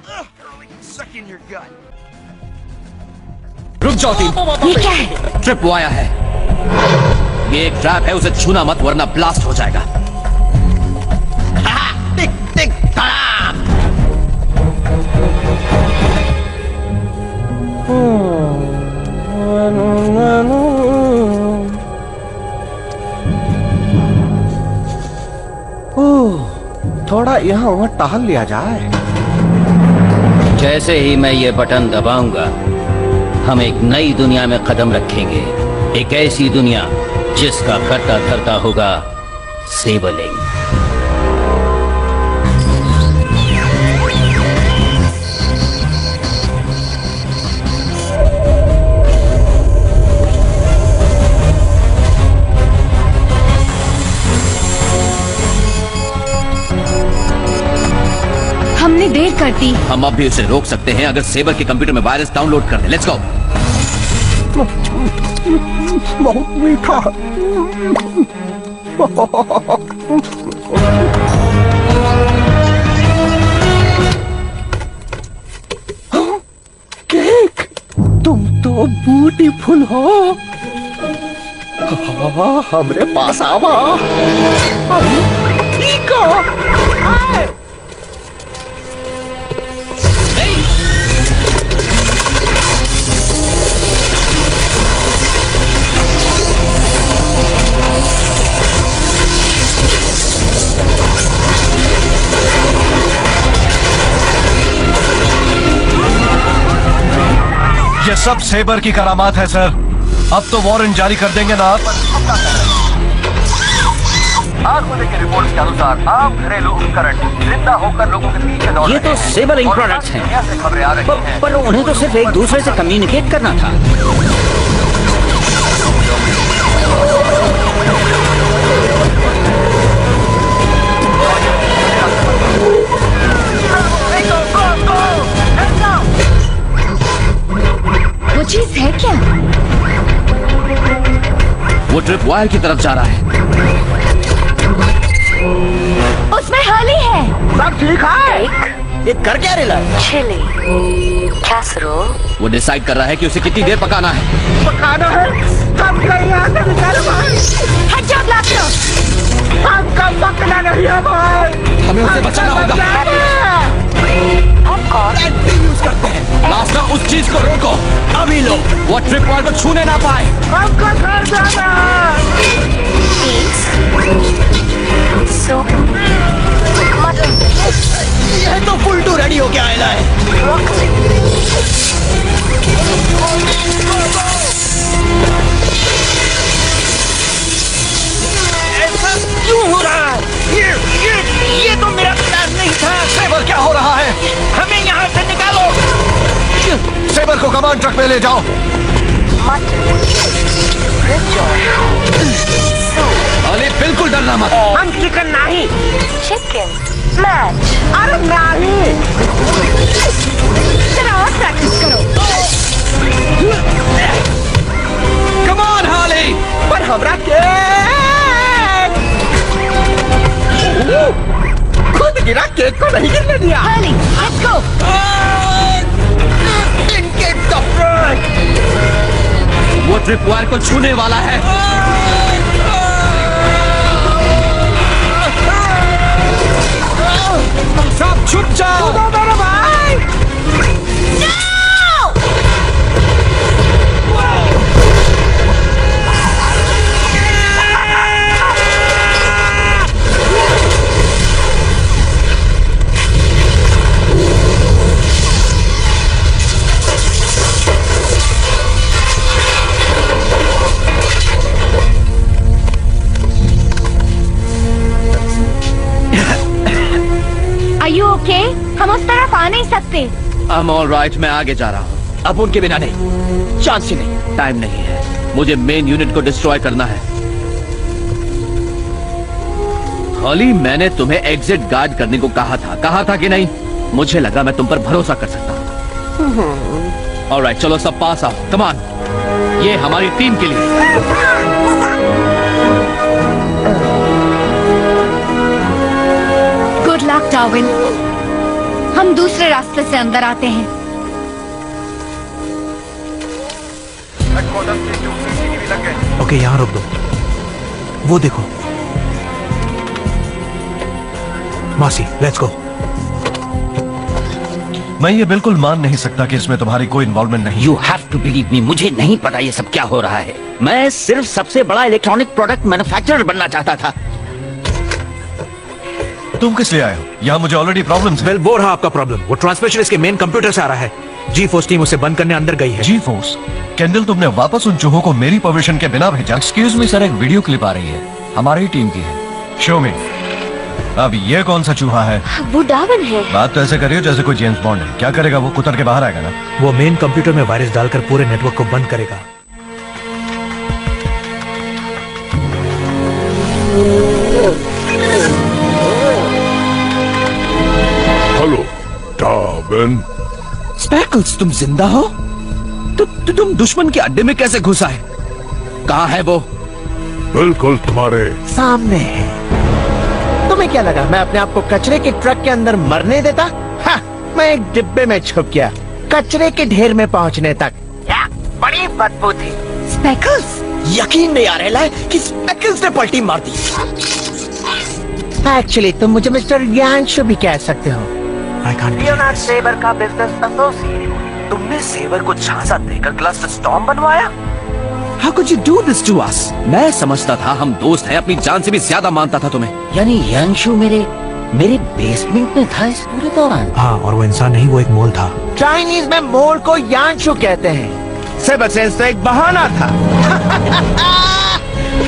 रुक जाओ टीम। ये क्या है? ट्रिप वाया है। ये एक ट्रैप है, उसे छूना मत वरना ब्लास्ट हो जाएगा। टिक टिक धड़ाम। थोड़ा यहाँ वहाँ टहल लिया जाए। जैसे ही मैं ये बटन दबाऊंगा हम एक नई दुनिया में कदम रखेंगे, एक ऐसी दुनिया जिसका करता धरता होगा सेबरलिंक। हमने देर कर दी। हम अब भी उसे रोक सकते हैं अगर सेबर के कंप्यूटर में वायरस डाउनलोड कर दे। Let's go. बहुत मीठा। केक, तुम तो ब्यूटीफुल हो। हमरे पास आवा। ठीक हो। ये सब सेबर की करामात है सर। अब तो वारंट जारी कर देंगे ना आप। आग होने के रिपोर्ट्स के अनुसार आम घरेलू उपकरण जिंदा होकर लोगों के पीछे दौड़ ये रहे तो हैं। सेबरलिंक और प्रोडक्ट्स हैं। दुनिया से खबरें आ रही हैं। पर उन्हें तो सिर्फ एक दूसरे से कम्युनिकेट करना था। वो चीज है क्या? वो ट्रिप वायर की तरफ जा रहा है। उसमें हाली है। सब ठीक है। ये कर क्या रहा है? Chilli casserole. वो डिसाइड कर रहा है कि उसे कितनी देर पकाना है। पकाना है। कब कहीं यहाँ से निकालो भाई। हट जाओ ब्लास्टो। हमका पकना नहीं है भाई। हमें उसे बचाना होगा। यूज करते हैं। लास्ट में उस चीज को रोको। अभी लो। वो ट्रिप वायर को छूने ना पाए। हमको घर जाना ये तो फुल टू रेडी हो गया है। ऐसा क्यों हो रहा है? ये तो मेरा प्लान नहीं था। सेबर क्या हो रहा है? हमें यहाँ से निकालो। सेबर को कमांड ट्रक में ले जाओ। अली बिल्कुल डरना मत। हम चिकन नहीं। Chicken match. अरे नहीं। जरा और प्रैक्टिस करो। कम ऑन हाली। पर हमरा केक खुद गिरा, केक को नहीं गिरने दिया। हाली, लेट्स गो। वो ट्रिप वायर को छूने वाला है। सब छुप जाओ। मेरे भाई। हम उस तरफ आ नहीं सकते। I'm all right, मैं आगे जा रहा हूँ। अब उनके बिना नहीं, चांस ही नहीं। टाइम नहीं है, मुझे मेन यूनिट को डिस्ट्रॉय करना है। हॉली, मैंने तुम्हें एग्जिट गार्ड करने को कहा था कि नहीं? मुझे लगा मैं तुम पर भरोसा कर सकता हूँ। All right, चलो सब पास आओ। कम ऑन, ये हमारी टीम के लिए। Good luck Darwin. हम दूसरे रास्ते से अंदर आते हैं। ओके, यहाँ रोक दो। वो देखो, मासी, लेट्स गो। मैं ये बिल्कुल मान नहीं सकता कि इसमें तुम्हारी कोई इन्वॉल्वमेंट नहीं। You have to believe me, मुझे नहीं पता ये सब क्या हो रहा है। मैं सिर्फ सबसे बड़ा इलेक्ट्रॉनिक प्रोडक्ट मैन्युफैक्चरर बनना चाहता था। तुम किस लिए आए हो? यहाँ मुझे ऑलरेडी प्रॉब्लम्स है। वेल, वो रहा आपका प्रॉब्लम। वो ट्रांसमिशन इसके मेन कंप्यूटर से आ रहा है। जी फोर्स टीम उसे बंद करने अंदर गई है। जी फोर्स? कैंडल, तुमने वापस उन चूहों को मेरी परमिशन के बिना भेजा? एक्सक्यूज मी सर, एक वीडियो क्लिप आ रही है, हमारी टीम की है। शो में। अब ये कौन सा चूहा है? वो डार्विन है। बात तो ऐसे करियो जैसे कोई जेम्स बॉन्ड है। क्या करेगा वो? कुतर के बाहर आएगा ना? वो मेन कंप्यूटर में वायरस डालकर पूरे नेटवर्क को बंद करेगा। Hello Darwin. स्पेकल्स, तुम जिंदा हो? तुम दुश्मन के अड्डे में कैसे घुसा है? कहाँ है वो? बिल्कुल तुम्हारे सामने है। तुम्हें क्या लगा मैं अपने आप को कचरे के ट्रक के अंदर मरने देता? हाँ, मैं एक डिब्बे में छुप गया, कचरे के ढेर में पहुंचने तक। क्या बड़ी बदबू थी। स्पेकल्स, यकीन नहीं आ रहा है कि स्पेकल्स ने पलटी मार दी। एक्चुअली तुम मुझे मिस्टर यांशु भी कह सकते हो। I can't. लियोनार्ड सेबर का बिजनेस एसोसिएट। तुमने सेवर को झांसा देकर क्लस्टर स्टॉर्म बनवाया? How could you do this to us? मैं समझता था हम दोस्त हैं, अपनी जान से भी ज्यादा मानता था तुम्हें। यानी यांशु मेरे बेसमेंट में था इस पूरे दौरान? हाँ, और वो इंसान नहीं, वो एक मोल था। चाइनीज में मोल को यांशु कहते हैं। सेबर सेंस तो एक बहाना था।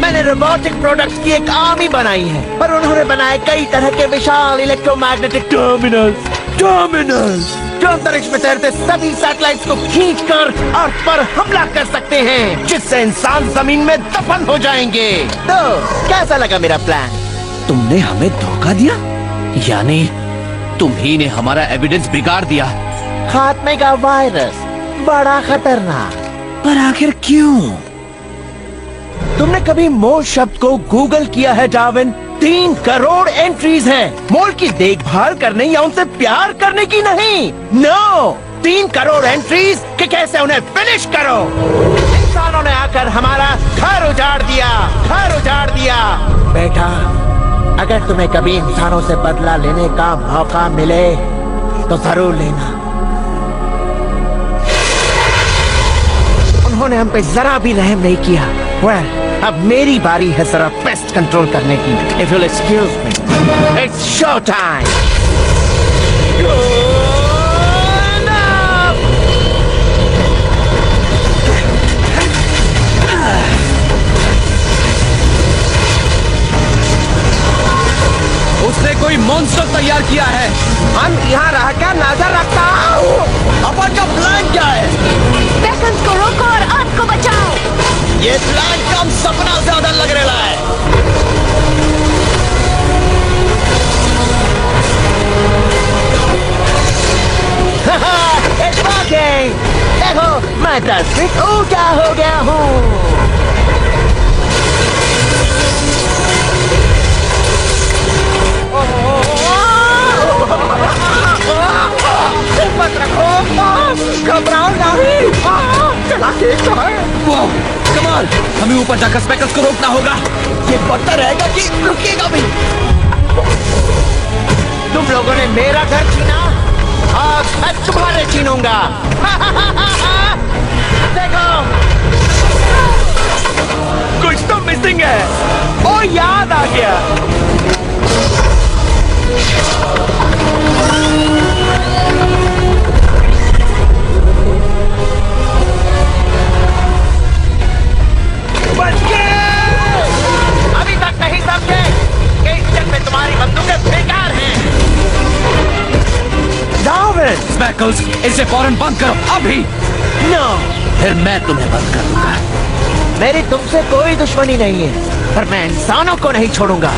मैंने रोबोटिक प्रोडक्ट्स की एक आर्मी बनाई है, पर उन्होंने बनाए कई तरह के विशाल इलेक्ट्रोमैग्नेटिक टर्मिनल्स जो अंतरिक्ष में तैरते सभी सैटेलाइट्स को खींचकर अर्थ पर हमला कर सकते हैं, जिससे इंसान जमीन में दफन हो जाएंगे। तो कैसा लगा मेरा प्लान? तुमने हमें धोखा दिया? यानी तुम ही ने हमारा एविडेंस बिगाड़ दिया? खात्मे का वायरस बड़ा खतरनाक। पर आखिर क्यों? तुमने कभी मोल शब्द को गूगल किया है डार्विन? 3 करोड़ एंट्रीज हैं। मोल की देखभाल करने या उनसे प्यार करने की नहीं। नो, 3 करोड़ एंट्रीज कि कैसे उन्हें फिनिश करो। इंसानों ने आकर हमारा घर उजाड़ दिया। बेटा, अगर तुम्हें कभी इंसानों से बदला लेने का मौका मिले तो जरूर लेना। उन्होंने हम पे जरा भी रहम नहीं किया। Well, अब मेरी बारी है जरा पेस्ट कंट्रोल करने की। If you'll excuse me, it's show time. उसने कोई मॉन्स्टर तैयार किया है। हम यहाँ रहकर नजर रखता हूँ। अपन का प्लान क्या है? स्पेकल्स को रोको और अर्थ को बचाओ। ये प्लान कम सपना ज्यादा लग रहा है। It's working. देखो, मैं 10 फीट ऊंचा हो गया हूँ। हिम्मत रखो, घबराओ नहीं। चला केक तो है। वाह, कमाल! हमें ऊपर जाकर स्पेकल्स को रोकना होगा। ये बढ़ता रहेगा कि रुकेगा भी? तुम लोगों ने मेरा घर छीना, आज मैं तुम्हारे छीनूंगा। देखो, कुछ तो मिसिंग है। ओ याद आ गया। अभी तक नहीं समझे कि इस जंग में तुम्हारी बंदूकें बेकार हैं। डार्विन, स्पेकल्स, इसे फौरन बंद करो, अभी। नो, फिर मैं तुम्हें बंद कर दूंगा। मेरी तुमसे कोई दुश्मनी नहीं है, पर मैं इंसानों को नहीं छोड़ूंगा।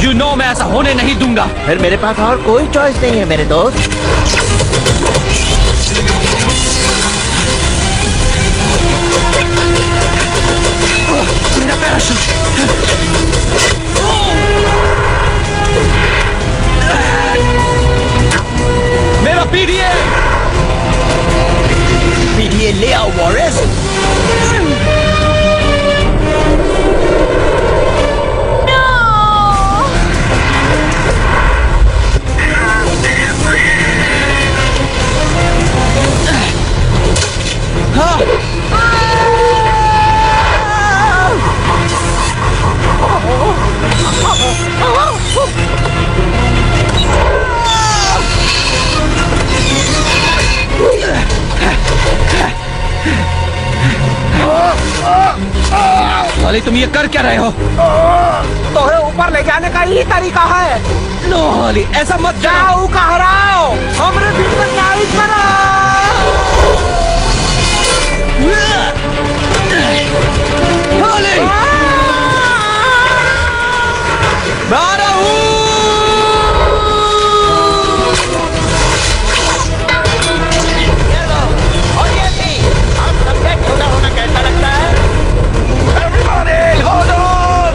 You know मैं ऐसा होने नहीं दूंगा। फिर मेरे पास और कोई चॉइस नहीं है मेरे दोस्त। मेरा पैराशूट। हॉली तुम ये कर क्या रहे हो? तो ऊपर ले जाने का यही तरीका है। नो हॉली ऐसा मत करो। जाओ कहराओ, हमरे बीच में न्याय करो। हॉली मैं आ रहा हूँ। कैसा लगता है? Everybody, hold on!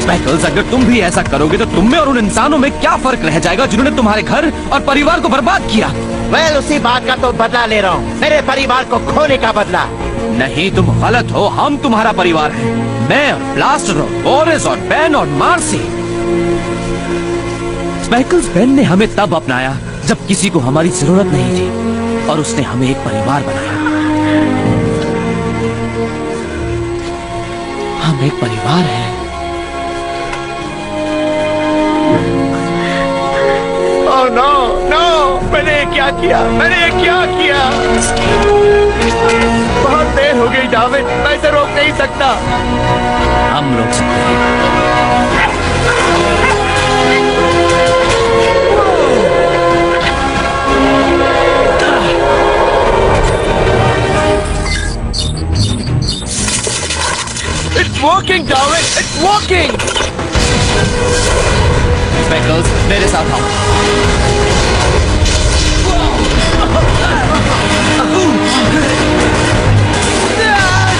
स्पेकल्स अगर तुम भी ऐसा करोगे तो तुम में और उन इंसानों में क्या फर्क रह जाएगा जिन्होंने तुम्हारे घर और परिवार को बर्बाद किया? वेल, उसी बात का तो बदला ले रहा हूँ, मेरे परिवार को खोने का बदला। नहीं तुम गलत हो, हम तुम्हारा परिवार है। मैं और ब्लास्टर और बोरिस और बेन और मार्सी। स्पेकल्स बेन ने हमें तब अपनाया जब किसी को हमारी जरूरत नहीं थी और उसने हमें एक परिवार बनाया। हम एक परिवार हैं। Oh no, no! मैंने क्या किया? मैंने क्या किया? बहुत देर हो गई जावेद, मैं इसे रोक नहीं सकता। हम रोक सकते हैं। It's working, David. It's working. Speckles मेरे साथ आओ।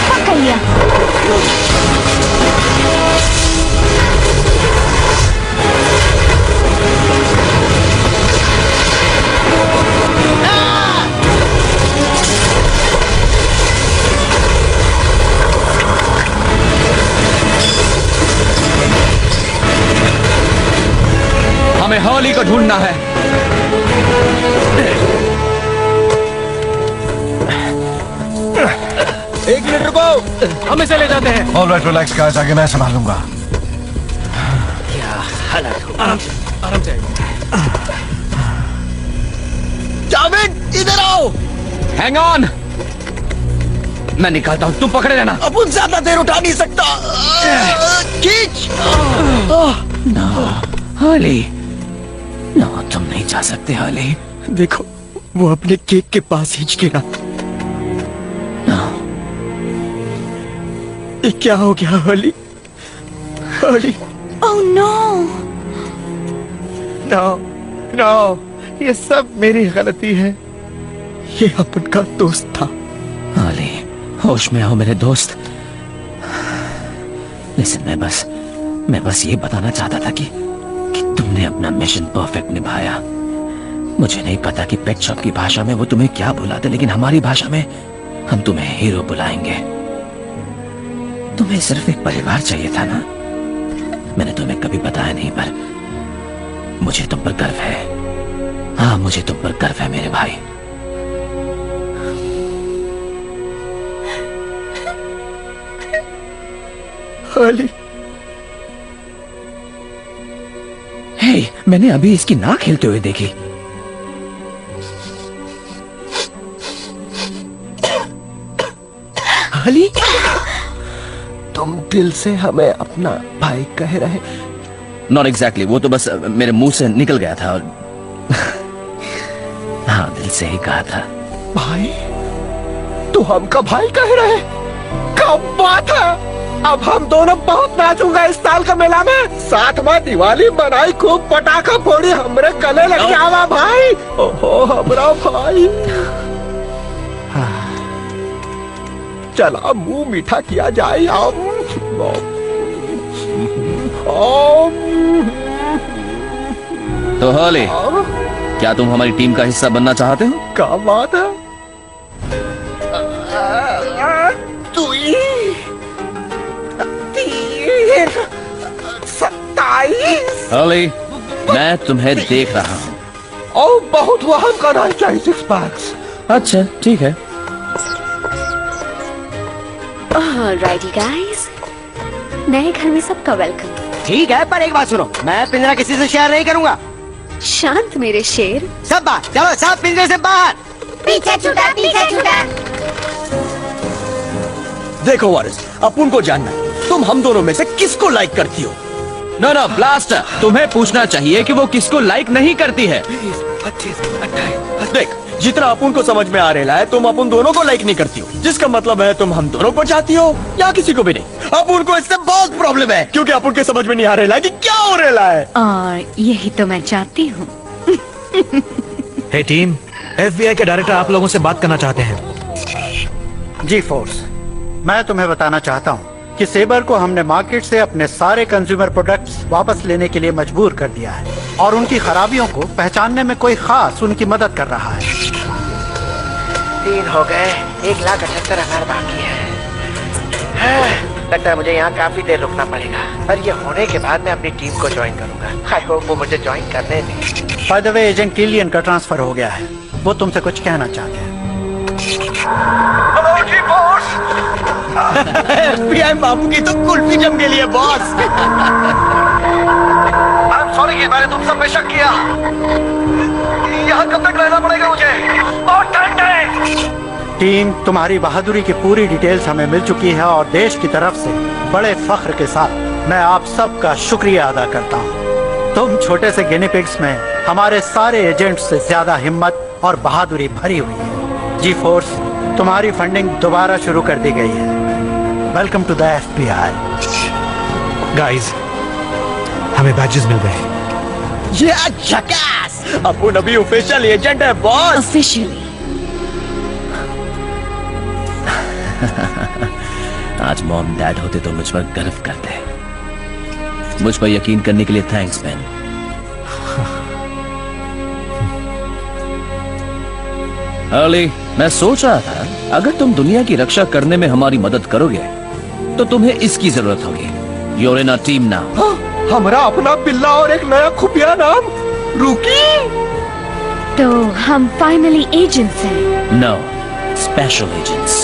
पकड़ लिया। हमें हॉली को ढूंढना है। एक मिनट रुको, हम इसे ले जाते हैं। All right, relax guys, आगे मैं संभालूंगा। आराम से। जावेद इधर आओ। हैंग ऑन, मैं निकालता हूं, तुम पकड़े रहना। अब उन ज्यादा देर उठा नहीं सकता। खींच। नो हॉली, नो तुम नहीं जा सकते हॉली। देखो, वो अपने केक के पास हिंच गिरा। ये क्या हो गया हॉली? हॉली, ओह नो। नो, नो, ये सब मेरी गलती है। ये अपन का दोस्त था। हॉली होश में आओ मेरे दोस्त। लिसन, मैं बस ये बताना चाहता था कि तुमने अपना मिशन परफेक्ट निभाया। मुझे नहीं पता कि पेट शॉप की भाषा में वो तुम्हें क्या बुलाते, लेकिन हमारी भाषा में हम तुम्हें हीरो बुलाएंगे। तुम्हें सिर्फ एक परिवार चाहिए था ना? मैंने तुम्हें कभी बताया नहीं, पर मुझे तुम पर गर्व है। हाँ, मुझे तुम पर गर्व है मेरे भाई। हॉली, हे, मैंने अभी इसकी नाक हिलते हुए देखी। हॉली, तुम दिल से हमें अपना भाई कह रहे? नॉट एग्जैक्टली, वो तो बस मेरे मुंह से निकल गया था। हाँ, दिल से ही कहा था। भाई, तू हमका भाई कह रहे? कब बात है? अब हम दोनों बहुत नाचूंगा इस साल का मेला में। साथ में दिवाली मनाई, खूब पटाखा फोड़ी, हमरे गले लग जावा भाई। ओहो हमरा भाई। चला मुंह मीठा किया जाए। तो हॉली, क्या तुम हमारी टीम का हिस्सा बनना चाहते हो? क्या बात है? तू 27। हॉली, मैं तुम्हें देख रहा हूँ। ओ, बहुत हुआ, हमका नहीं चाहिए 6 पैक्स। अच्छा ठीक है। Alrighty guys, नए घर में सबका वेलकम। ठीक है, पर एक बात सुनो, मैं पिंजरा किसी से शेयर नहीं करूंगा। शांत मेरे शेर। सब बाहर, चलो सब पिंजरे से बाहर। पीछे छूटा, पीछे छूटा। देखो वारिस, अपन को जानना है तुम हम दोनों में से किसको लाइक करती हो। नो नो ब्लास्टर, तुम्हें पूछना चाहिए कि वो किसको लाइक नहीं करती है। 25, 28, देख जितना अपन को समझ में आ रहा है तुम अपन दोनों को लाइक नहीं करती हो, जिसका मतलब है तुम हम दोनों को चाहती हो या किसी को भी नहीं। अपन को इससे बहुत प्रॉब्लम है क्योंकि अपन के समझ में नहीं आ रहा है कि क्या हो रहा है। और यही तो मैं चाहती हूँ। हे टीम, FBI के डायरेक्टर आप लोगों से बात करना चाहते हैं। जी फोर्स, मैं तुम्हें बताना चाहता हूँ कि सेबर को हमने मार्केट से अपने सारे कंज्यूमर प्रोडक्ट्स वापस लेने के लिए मजबूर कर दिया है और उनकी खराबियों को पहचानने में कोई खास उनकी मदद कर रहा है। 3 हो गए, 1,78,000 बाकी है। लगता है मुझे यहाँ काफी देर रुकना पड़ेगा, पर ये होने के बाद मैं अपनी टीम को ज्वाइन करूंगा। आई होप वो मुझे ज्वाइन करने दें। By the way, agent Killian का ट्रांसफर हो गया है, वो तुमसे कुछ कहना चाहते हैं। हेलो जी बॉस। FBI बाबू की तो कुल्फी जम के लिए बॉस। आई एम सॉरी कि मैंने तुम सब पे शक किया। यहाँ कब तक रहना पड़ेगा मुझे? बहुत ठंड है। टीम, तुम्हारी बहादुरी की पूरी डिटेल्स हमें मिल चुकी है और देश की तरफ से बड़े फख्र के साथ मैं आप सबका शुक्रिया अदा करता हूँ। तुम छोटे से गिनी पिग्स में हमारे सारे एजेंट्स से ज्यादा हिम्मत और बहादुरी भरी हुई है। जी फोर्स, तुम्हारी फंडिंग दोबारा शुरू कर दी गई है। Welcome to the FBI। Guys, हमें बैजेस मिल गए। ये झकास, अपन अभी ऑफिशियल एजेंट है बॉस। ऑफिशियली। आज मॉम डैड होते तो मुझ पर गर्व करते। मुझ पर यकीन करने के लिए थैंक्स बेन। अर्ली, मैं सोच रहा था अगर तुम दुनिया की रक्षा करने में हमारी मदद करोगे तो तुम्हें इसकी जरूरत होगी। You're in a team now. हमारा अपना बिल्ला और एक नया खुफिया नाम रूकी। तो हम फाइनली एजेंट्स हैं। No, special agents.